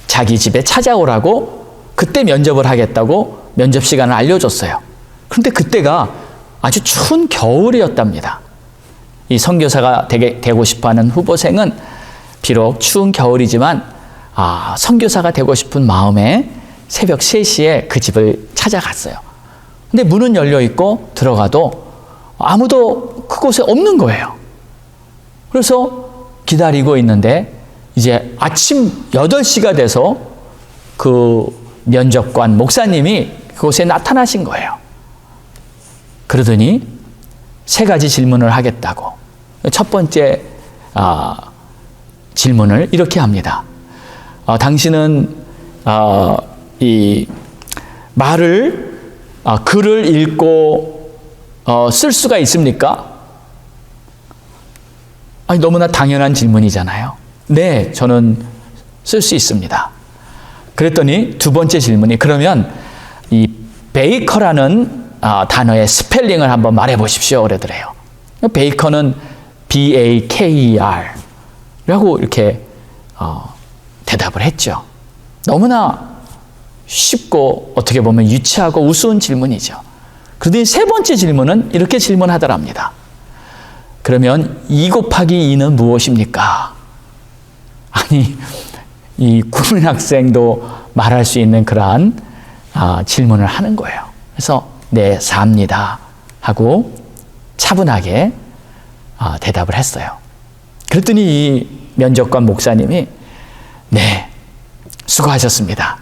자기 집에 찾아오라고 그때 면접을 하겠다고 면접 시간을 알려줬어요. 그런데 그때가 아주 추운 겨울이었답니다. 이 선교사가 되고 싶어하는 후보생은 비록 추운 겨울이지만 선교사가 되고 싶은 마음에 새벽 3시에 그 집을 찾아갔어요. 근데 문은 열려 있고 들어가도 아무도 그곳에 없는 거예요. 그래서 기다리고 있는데 이제 아침 8시가 돼서 그 면접관 목사님이 그곳에 나타나신 거예요. 그러더니 3가지 질문을 하겠다고. 첫 번째 질문을 이렇게 합니다. 당신은 이 말을 글을 읽고 쓸 수가 있습니까? 아니, 너무나 당연한 질문이잖아요. 네, 저는 쓸 수 있습니다. 그랬더니 두 번째 질문이, 그러면 이 베이커라는 단어의 스펠링을 한번 말해 보십시오. 그러더래요. 베이커는 B-A-K-E-R 라고 이렇게 대답을 했죠. 너무나 쉽고 어떻게 보면 유치하고 우스운 질문이죠. 그런데 세 번째 질문은 이렇게 질문하더랍니다. 그러면 2 곱하기 2는 무엇입니까? 아니, 이 국민학생도 말할 수 있는 그러한 질문을 하는 거예요. 그래서 네, 4입니다 하고 차분하게 대답을 했어요. 그랬더니 이 면접관 목사님이 네, 수고하셨습니다.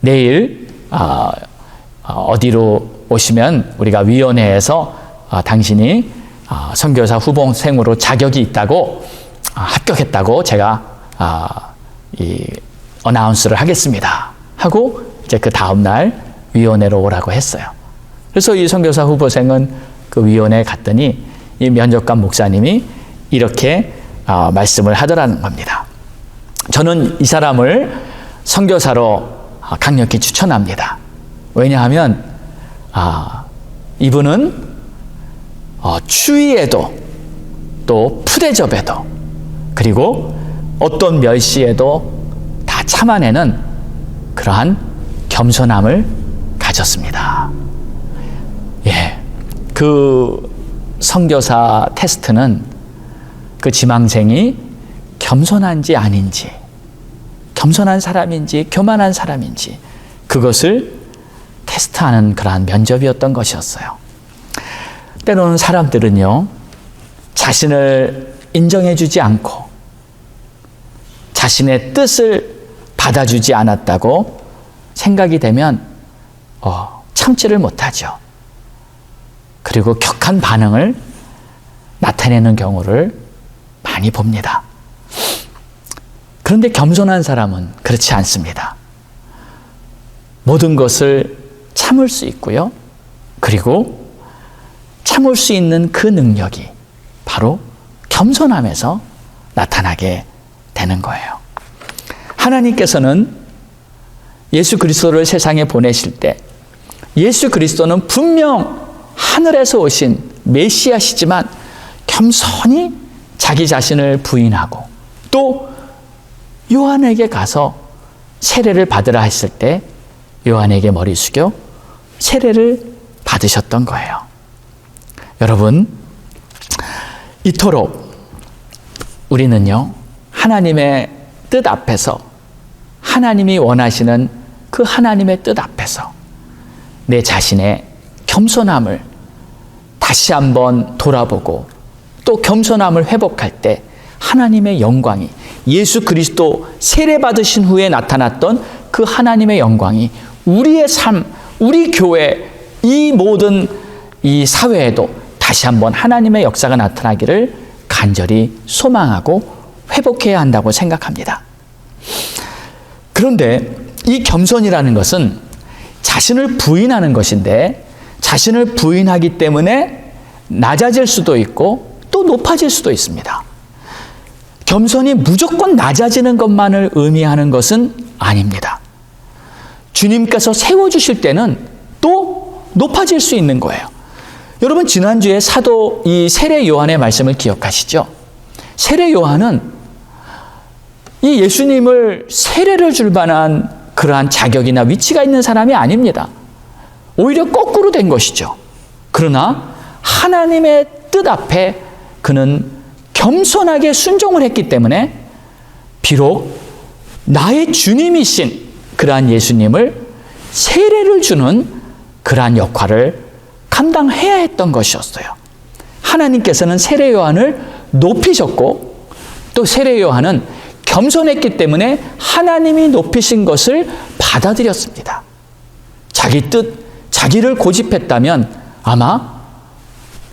내일 어디로 오시면 우리가 위원회에서 당신이 선교사 후보생으로 자격이 있다고 합격했다고 제가 이 어나운스를 하겠습니다 하고 이제 그 다음 날 위원회로 오라고 했어요. 그래서 이 선교사 후보생은 그 위원회에 갔더니 이 면접관 목사님이 이렇게 말씀을 하더라는 겁니다. 저는 이 사람을 선교사로 강력히 추천합니다. 왜냐하면 이분은 추위에도 또 푸대접에도 그리고 어떤 멸시에도 다 참아내는 그러한 겸손함을 가졌습니다. 예, 그 선교사 테스트는 그 지망생이 겸손한지 아닌지, 겸손한 사람인지 교만한 사람인지 그것을 테스트하는 그러한 면접이었던 것이었어요. 때로는 사람들은요, 자신을 인정해주지 않고 자신의 뜻을 받아주지 않았다고 생각이 되면 참지를 못하죠. 그리고 격한 반응을 나타내는 경우를 많이 봅니다. 그런데 겸손한 사람은 그렇지 않습니다. 모든 것을 참을 수 있고요. 그리고 참을 수 있는 그 능력이 바로 겸손함에서 나타나게 되는 거예요. 하나님께서는 예수 그리스도를 세상에 보내실 때 예수 그리스도는 분명 하늘에서 오신 메시아시지만 겸손히 자기 자신을 부인하고 또 요한에게 가서 세례를 받으라 했을 때 요한에게 머리 숙여 세례를 받으셨던 거예요. 여러분, 이토록 우리는요, 하나님의 뜻 앞에서 하나님이 원하시는 그 하나님의 뜻 앞에서 내 자신의 겸손함을 다시 한번 돌아보고 또 겸손함을 회복할 때 하나님의 영광이 예수 그리스도 세례 받으신 후에 나타났던 그 하나님의 영광이 우리의 삶, 우리 교회, 이 모든 이 사회에도 다시 한번 하나님의 역사가 나타나기를 간절히 소망하고 회복해야 한다고 생각합니다. 그런데 이 겸손이라는 것은 자신을 부인하는 것인데 자신을 부인하기 때문에 낮아질 수도 있고 또 높아질 수도 있습니다. 겸손이 무조건 낮아지는 것만을 의미하는 것은 아닙니다. 주님께서 세워주실 때는 또 높아질 수 있는 거예요. 여러분, 지난주에 사도 이 세례 요한의 말씀을 기억하시죠? 세례 요한은 이 예수님을 세례를 줄 만한 그러한 자격이나 위치가 있는 사람이 아닙니다. 오히려 거꾸로 된 것이죠. 그러나 하나님의 뜻 앞에 그는 겸손하게 순종을 했기 때문에 비록 나의 주님이신 그러한 예수님을 세례를 주는 그러한 역할을 감당해야 했던 것이었어요. 하나님께서는 세례 요한을 높이셨고 또 세례 요한은 겸손했기 때문에 하나님이 높이신 것을 받아들였습니다. 자기 뜻, 자기를 고집했다면 아마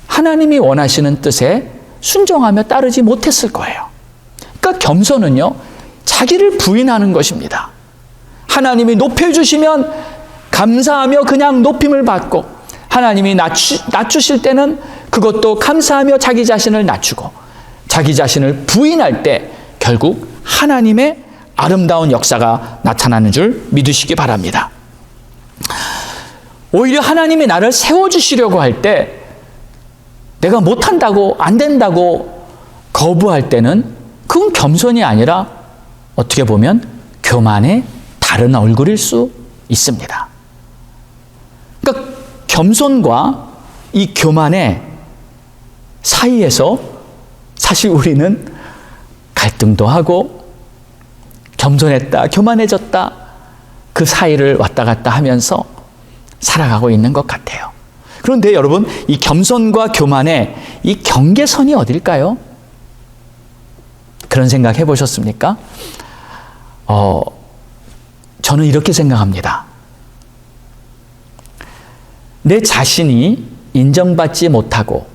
하나님이 원하시는 뜻에 순종하며 따르지 못했을 거예요. 그러니까 겸손은요, 자기를 부인하는 것입니다. 하나님이 높여주시면 감사하며 그냥 높임을 받고, 하나님이 낮추실 때는 그것도 감사하며 자기 자신을 낮추고, 자기 자신을 부인할 때 결국 하나님의 아름다운 역사가 나타나는 줄 믿으시기 바랍니다. 오히려 하나님이 나를 세워주시려고 할 때, 내가 못한다고, 안 된다고 거부할 때는 그건 겸손이 아니라 어떻게 보면 교만의 다른 얼굴일 수 있습니다. 그러니까 겸손과 이 교만의 사이에서 사실 우리는 갈등도 하고, 겸손했다, 교만해졌다, 그 사이를 왔다 갔다 하면서 살아가고 있는 것 같아요. 그런데 여러분, 이 겸손과 교만의 이 경계선이 어딜까요? 그런 생각 해보셨습니까? 저는 이렇게 생각합니다. 내 자신이 인정받지 못하고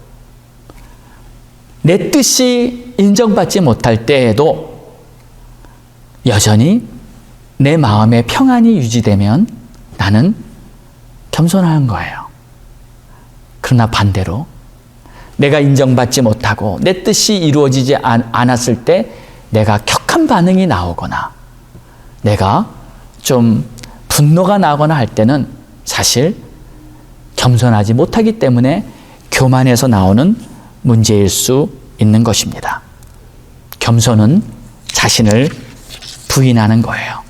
내 뜻이 인정받지 못할 때에도 여전히 내 마음의 평안이 유지되면 나는 겸손한 거예요. 그러나 반대로 내가 인정받지 못하고 내 뜻이 이루어지지 않았을 때 내가 격한 반응이 나오거나 내가 좀 분노가 나거나 할 때는 사실 겸손하지 못하기 때문에 교만에서 나오는 문제일 수 있는 것입니다. 겸손은 자신을 부인하는 거예요.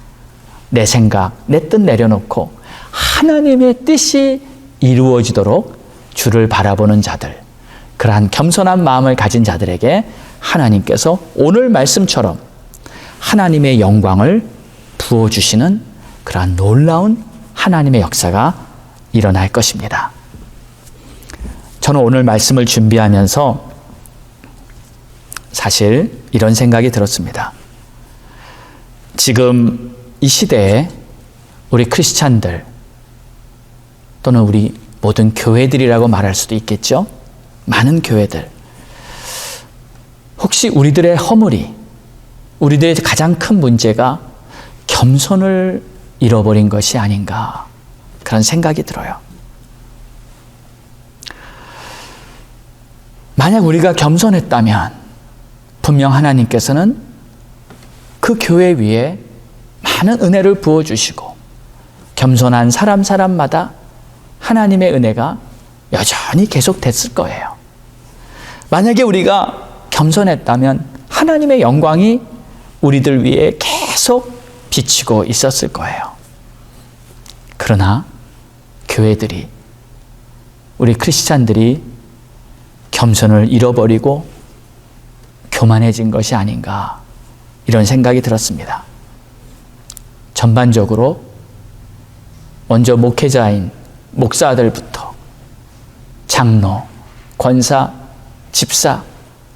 내 생각, 내 뜻 내려놓고 하나님의 뜻이 이루어지도록 주를 바라보는 자들, 그러한 겸손한 마음을 가진 자들에게 하나님께서 오늘 말씀처럼 하나님의 영광을 부어주시는 그러한 놀라운 하나님의 역사가 일어날 것입니다. 저는 오늘 말씀을 준비하면서 사실 이런 생각이 들었습니다. 지금 이 시대에 우리 크리스찬들 또는 우리 모든 교회들이라고 말할 수도 있겠죠. 많은 교회들. 혹시 우리들의 허물이, 우리들의 가장 큰 문제가 겸손을 잃어버린 것이 아닌가, 그런 생각이 들어요. 만약 우리가 겸손했다면 분명 하나님께서는 그 교회 위에 많은 은혜를 부어주시고 겸손한 사람마다 하나님의 은혜가 여전히 계속됐을 거예요. 만약에 우리가 겸손했다면 하나님의 영광이 우리들 위에 계속 비치고 있었을 거예요. 그러나 교회들이, 우리 크리스찬들이 겸손을 잃어버리고 교만해진 것이 아닌가, 이런 생각이 들었습니다. 전반적으로 먼저 목회자인 목사들부터 장로, 권사, 집사,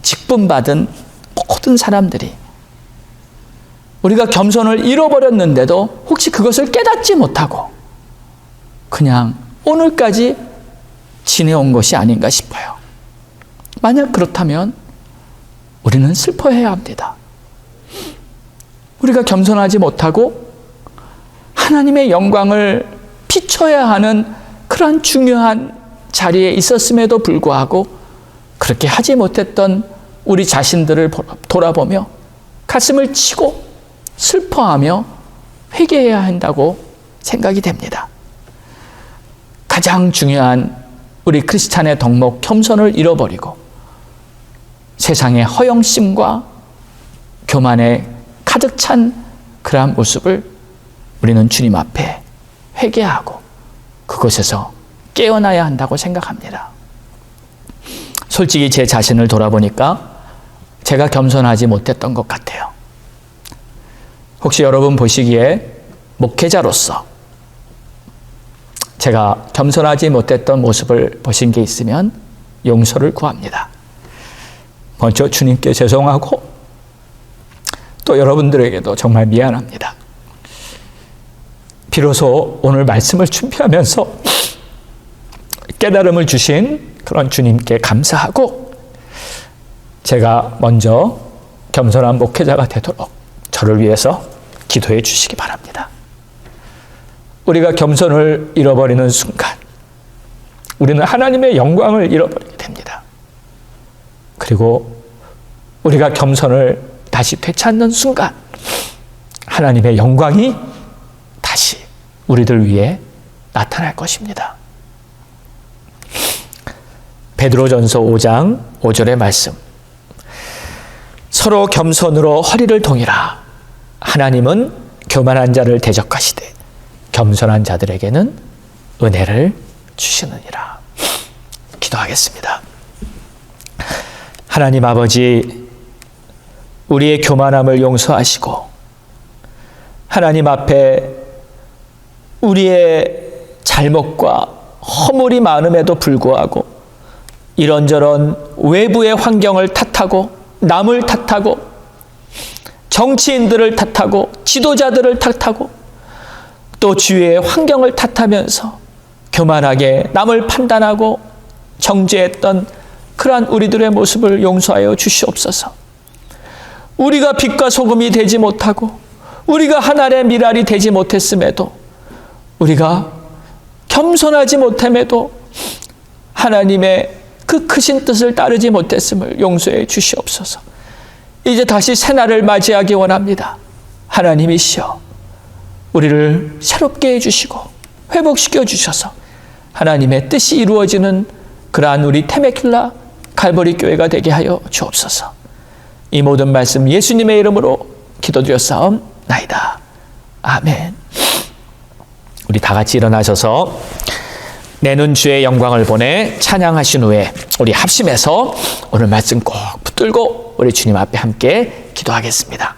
직분받은 모든 사람들이 우리가 겸손을 잃어버렸는데도 혹시 그것을 깨닫지 못하고 그냥 오늘까지 지내온 것이 아닌가 싶어요. 만약 그렇다면 우리는 슬퍼해야 합니다. 우리가 겸손하지 못하고 하나님의 영광을 비춰야 하는 그런 중요한 자리에 있었음에도 불구하고 그렇게 하지 못했던 우리 자신들을 돌아보며 가슴을 치고 슬퍼하며 회개해야 한다고 생각이 됩니다. 가장 중요한 우리 크리스찬의 덕목 겸손을 잃어버리고 세상의 허영심과 교만에 가득 찬 그러한 모습을 우리는 주님 앞에 회개하고 그것에서 깨어나야 한다고 생각합니다. 솔직히 제 자신을 돌아보니까 제가 겸손하지 못했던 것 같아요. 혹시 여러분 보시기에 목회자로서 제가 겸손하지 못했던 모습을 보신 게 있으면 용서를 구합니다. 먼저 주님께 죄송하고 또 여러분들에게도 정말 미안합니다. 비로소 오늘 말씀을 준비하면서 깨달음을 주신 그런 주님께 감사하고 제가 먼저 겸손한 목회자가 되도록 저를 위해서 기도해 주시기 바랍니다. 우리가 겸손을 잃어버리는 순간 우리는 하나님의 영광을 잃어버리게 됩니다. 그리고 우리가 겸손을 다시 되찾는 순간 하나님의 영광이 다시 우리들 위해 나타날 것입니다. 베드로전서 5장 5절의 말씀. 서로 겸손으로 허리를 동이라. 하나님은 교만한 자를 대적하시되 겸손한 자들에게는 은혜를 주시느니라. 기도하겠습니다. 하나님 아버지, 우리의 교만함을 용서하시고 하나님 앞에 우리의 잘못과 허물이 많음에도 불구하고 이런저런 외부의 환경을 탓하고 남을 탓하고 정치인들을 탓하고 지도자들을 탓하고 또 주위의 환경을 탓하면서 교만하게 남을 판단하고 정죄했던 그러한 우리들의 모습을 용서하여 주시옵소서. 우리가 빛과 소금이 되지 못하고 우리가 하늘의 미랄이 되지 못했음에도 우리가 겸손하지 못함에도 하나님의 그 크신 뜻을 따르지 못했음을 용서해 주시옵소서. 이제 다시 새날을 맞이하기 원합니다. 하나님이시여 우리를 새롭게 해주시고 회복시켜 주셔서 하나님의 뜻이 이루어지는 그러한 우리 테메킬라 갈보리 교회가 되게 하여 주옵소서. 이 모든 말씀 예수님의 이름으로 기도드렸사옵나이다. 아멘. 우리 다 같이 일어나셔서 내는 주의 영광을 보내 찬양하신 후에 우리 합심해서 오늘 말씀 꼭 붙들고 우리 주님 앞에 함께 기도하겠습니다.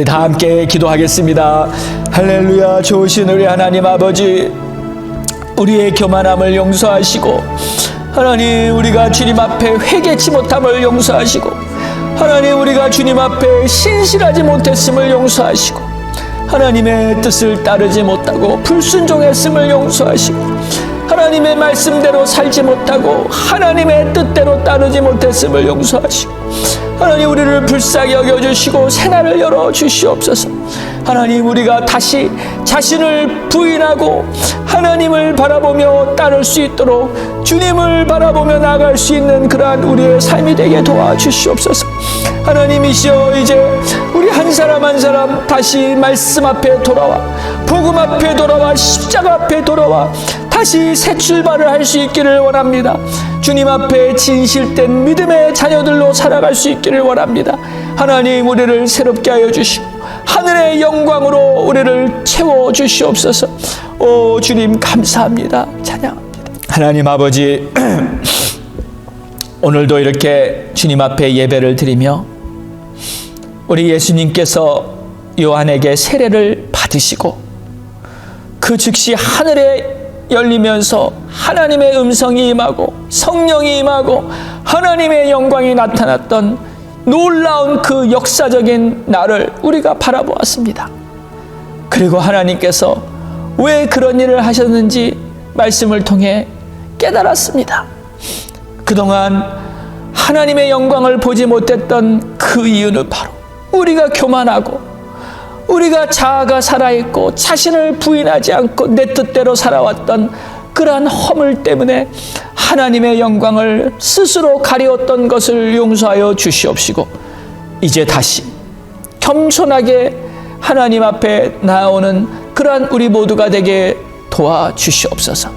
우리 다 함께 기도하겠습니다. 할렐루야. 좋으신 우리 하나님 아버지, 우리의 교만함을 용서하시고 하나님 우리가 주님 앞에 회개치 못함을 용서하시고 하나님 우리가 주님 앞에 신실하지 못했음을 용서하시고 하나님의 뜻을 따르지 못하고 불순종했음을 용서하시고 하나님의 말씀대로 살지 못하고 하나님의 뜻대로 따르지 못했음을 용서하시고 하나님 우리를 불쌍히 여겨주시고 새날을 열어주시옵소서. 하나님 우리가 다시 자신을 부인하고 하나님을 바라보며 따를 수 있도록 주님을 바라보며 나아갈 수 있는 그러한 우리의 삶이 되게 도와주시옵소서. 하나님이시여 이제 우리 한 사람 한 사람 다시 말씀 앞에 돌아와 복음 앞에 돌아와 십자가 앞에 돌아와 다시 새 출발을 할 수 있기를 원합니다. 주님 앞에 진실된 믿음의 자녀들로 살아갈 수 있기를 원합니다. 하나님 우리를 새롭게 하여 주시고 하늘의 영광으로 우리를 채워주시옵소서. 오 주님 감사합니다. 찬양합니다. 하나님 아버지 오늘도 이렇게 주님 앞에 예배를 드리며 우리 예수님께서 요한에게 세례를 받으시고 그 그 즉시 하늘에 열리면서 하나님의 음성이 임하고 성령이 임하고 하나님의 영광이 나타났던 놀라운 그 역사적인 날을 우리가 바라보았습니다. 그리고 하나님께서 왜 그런 일을 하셨는지 말씀을 통해 깨달았습니다. 그동안 하나님의 영광을 보지 못했던 그 이유는 바로 우리가 교만하고 우리가 자아가 살아있고 자신을 부인하지 않고 내 뜻대로 살아왔던 그러한 허물 때문에 하나님의 영광을 스스로 가리웠던 것을 용서하여 주시옵시고 이제 다시 겸손하게 하나님 앞에 나아오는 그러한 우리 모두가 되게 도와주시옵소서.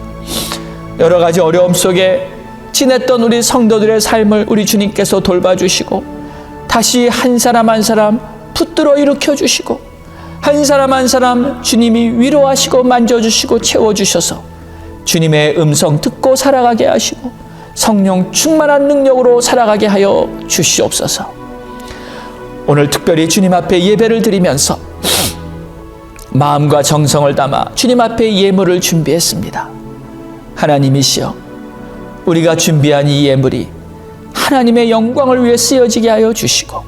여러 가지 어려움 속에 지냈던 우리 성도들의 삶을 우리 주님께서 돌봐주시고 다시 한 사람 한 사람 붙들어 일으켜 주시고 한 사람 한 사람 주님이 위로하시고 만져주시고 채워주셔서 주님의 음성 듣고 살아가게 하시고 성령 충만한 능력으로 살아가게 하여 주시옵소서. 오늘 특별히 주님 앞에 예배를 드리면서 마음과 정성을 담아 주님 앞에 예물을 준비했습니다. 하나님이시여, 우리가 준비한 이 예물이 하나님의 영광을 위해 쓰여지게 하여 주시고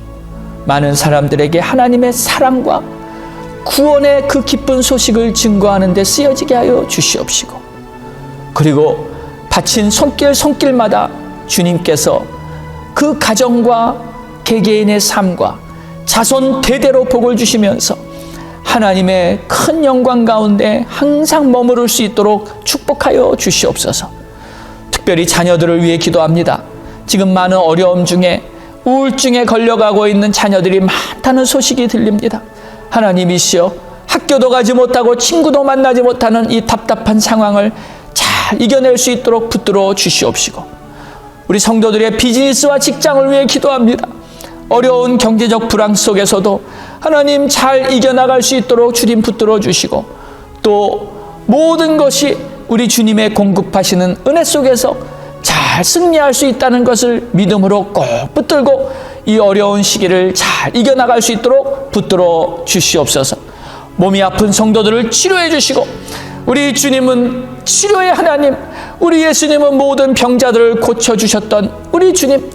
많은 사람들에게 하나님의 사랑과 구원의 그 기쁜 소식을 증거하는 데 쓰여지게 하여 주시옵시고 그리고 바친 손길마다 주님께서 그 가정과 개개인의 삶과 자손 대대로 복을 주시면서 하나님의 큰 영광 가운데 항상 머무를 수 있도록 축복하여 주시옵소서. 특별히 자녀들을 위해 기도합니다. 지금 많은 어려움 중에 우울증에 걸려가고 있는 자녀들이 많다는 소식이 들립니다. 하나님이시여, 학교도 가지 못하고 친구도 만나지 못하는 이 답답한 상황을 잘 이겨낼 수 있도록 붙들어 주시옵시고 우리 성도들의 비즈니스와 직장을 위해 기도합니다. 어려운 경제적 불황 속에서도 하나님 잘 이겨나갈 수 있도록 주님 붙들어 주시고 또 모든 것이 우리 주님의 공급하시는 은혜 속에서 잘 승리할 수 있다는 것을 믿음으로 꼭 붙들고 이 어려운 시기를 잘 이겨나갈 수 있도록 붙들어 주시옵소서. 몸이 아픈 성도들을 치료해 주시고 우리 주님은 치료의 하나님, 우리 예수님은 모든 병자들을 고쳐주셨던 우리 주님,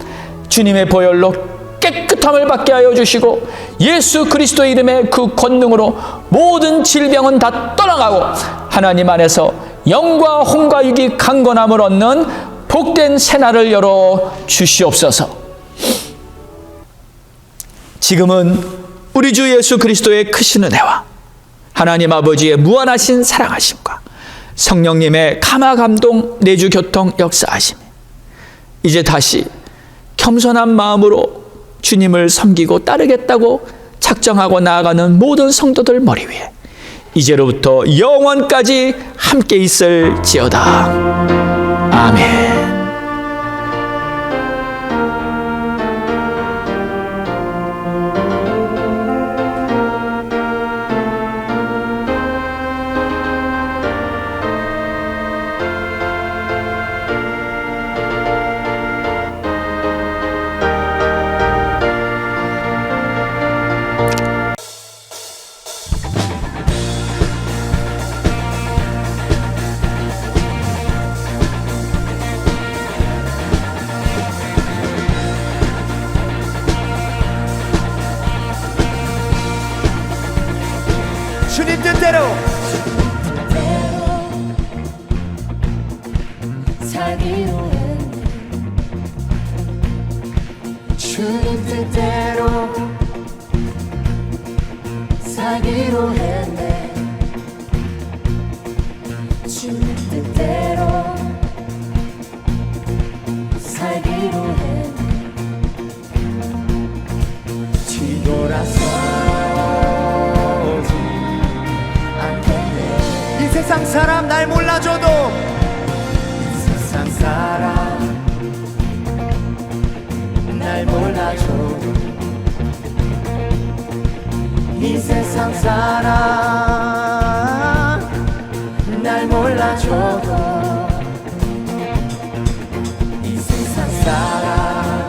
주님의 보혈로 깨끗함을 받게 하여 주시고 예수 그리스도의 이름의 그 권능으로 모든 질병은 다 떠나가고 하나님 안에서 영과 홍과 육이 강건함을 얻는 복된 새날을 열어 주시옵소서. 지금은 우리 주 예수 그리스도의 크신 은혜와 하나님 아버지의 무한하신 사랑하심과 성령님의 감화 감동 내주 교통 역사하심이 이제 다시 겸손한 마음으로 주님을 섬기고 따르겠다고 작정하고 나아가는 모든 성도들 머리 위에 이제로부터 영원까지 함께 있을지어다. 아멘. 주님 뜻대로 살기로 했네. 주님 뜻대로 살기로 했네. 주님 뜻대로 살기로 했네. 뒤돌아서지 않겠네. 이 세상 사람 날 몰라줘도 이 세상 사람 날 몰라줘도 이 세상 사람 날 몰라줘도 이 세상 사람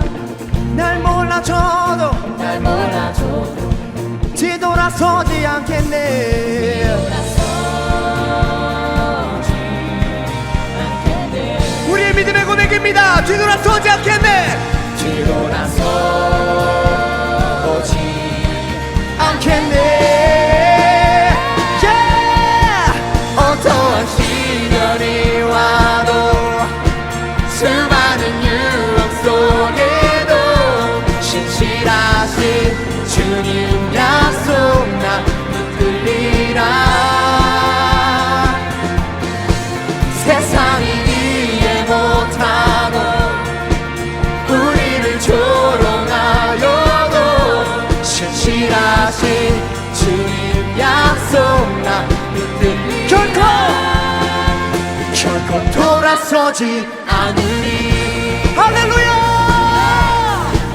날 몰라줘도 뒤돌아서지 않겠네. 뒤돌아서 믿습니다. 뒤돌아서지 않겠네. 뒤돌아서지 않겠네. 어떠한 시련이 와도 수많은 유혹 속에도 신실하신 주님 약속 나 붙들리라. 세상이 이해 못하고 우리를 조롱하여도 신실하신 주님 약속 나 붙들리라. 결코 돌아서지 않으리. 할렐루야.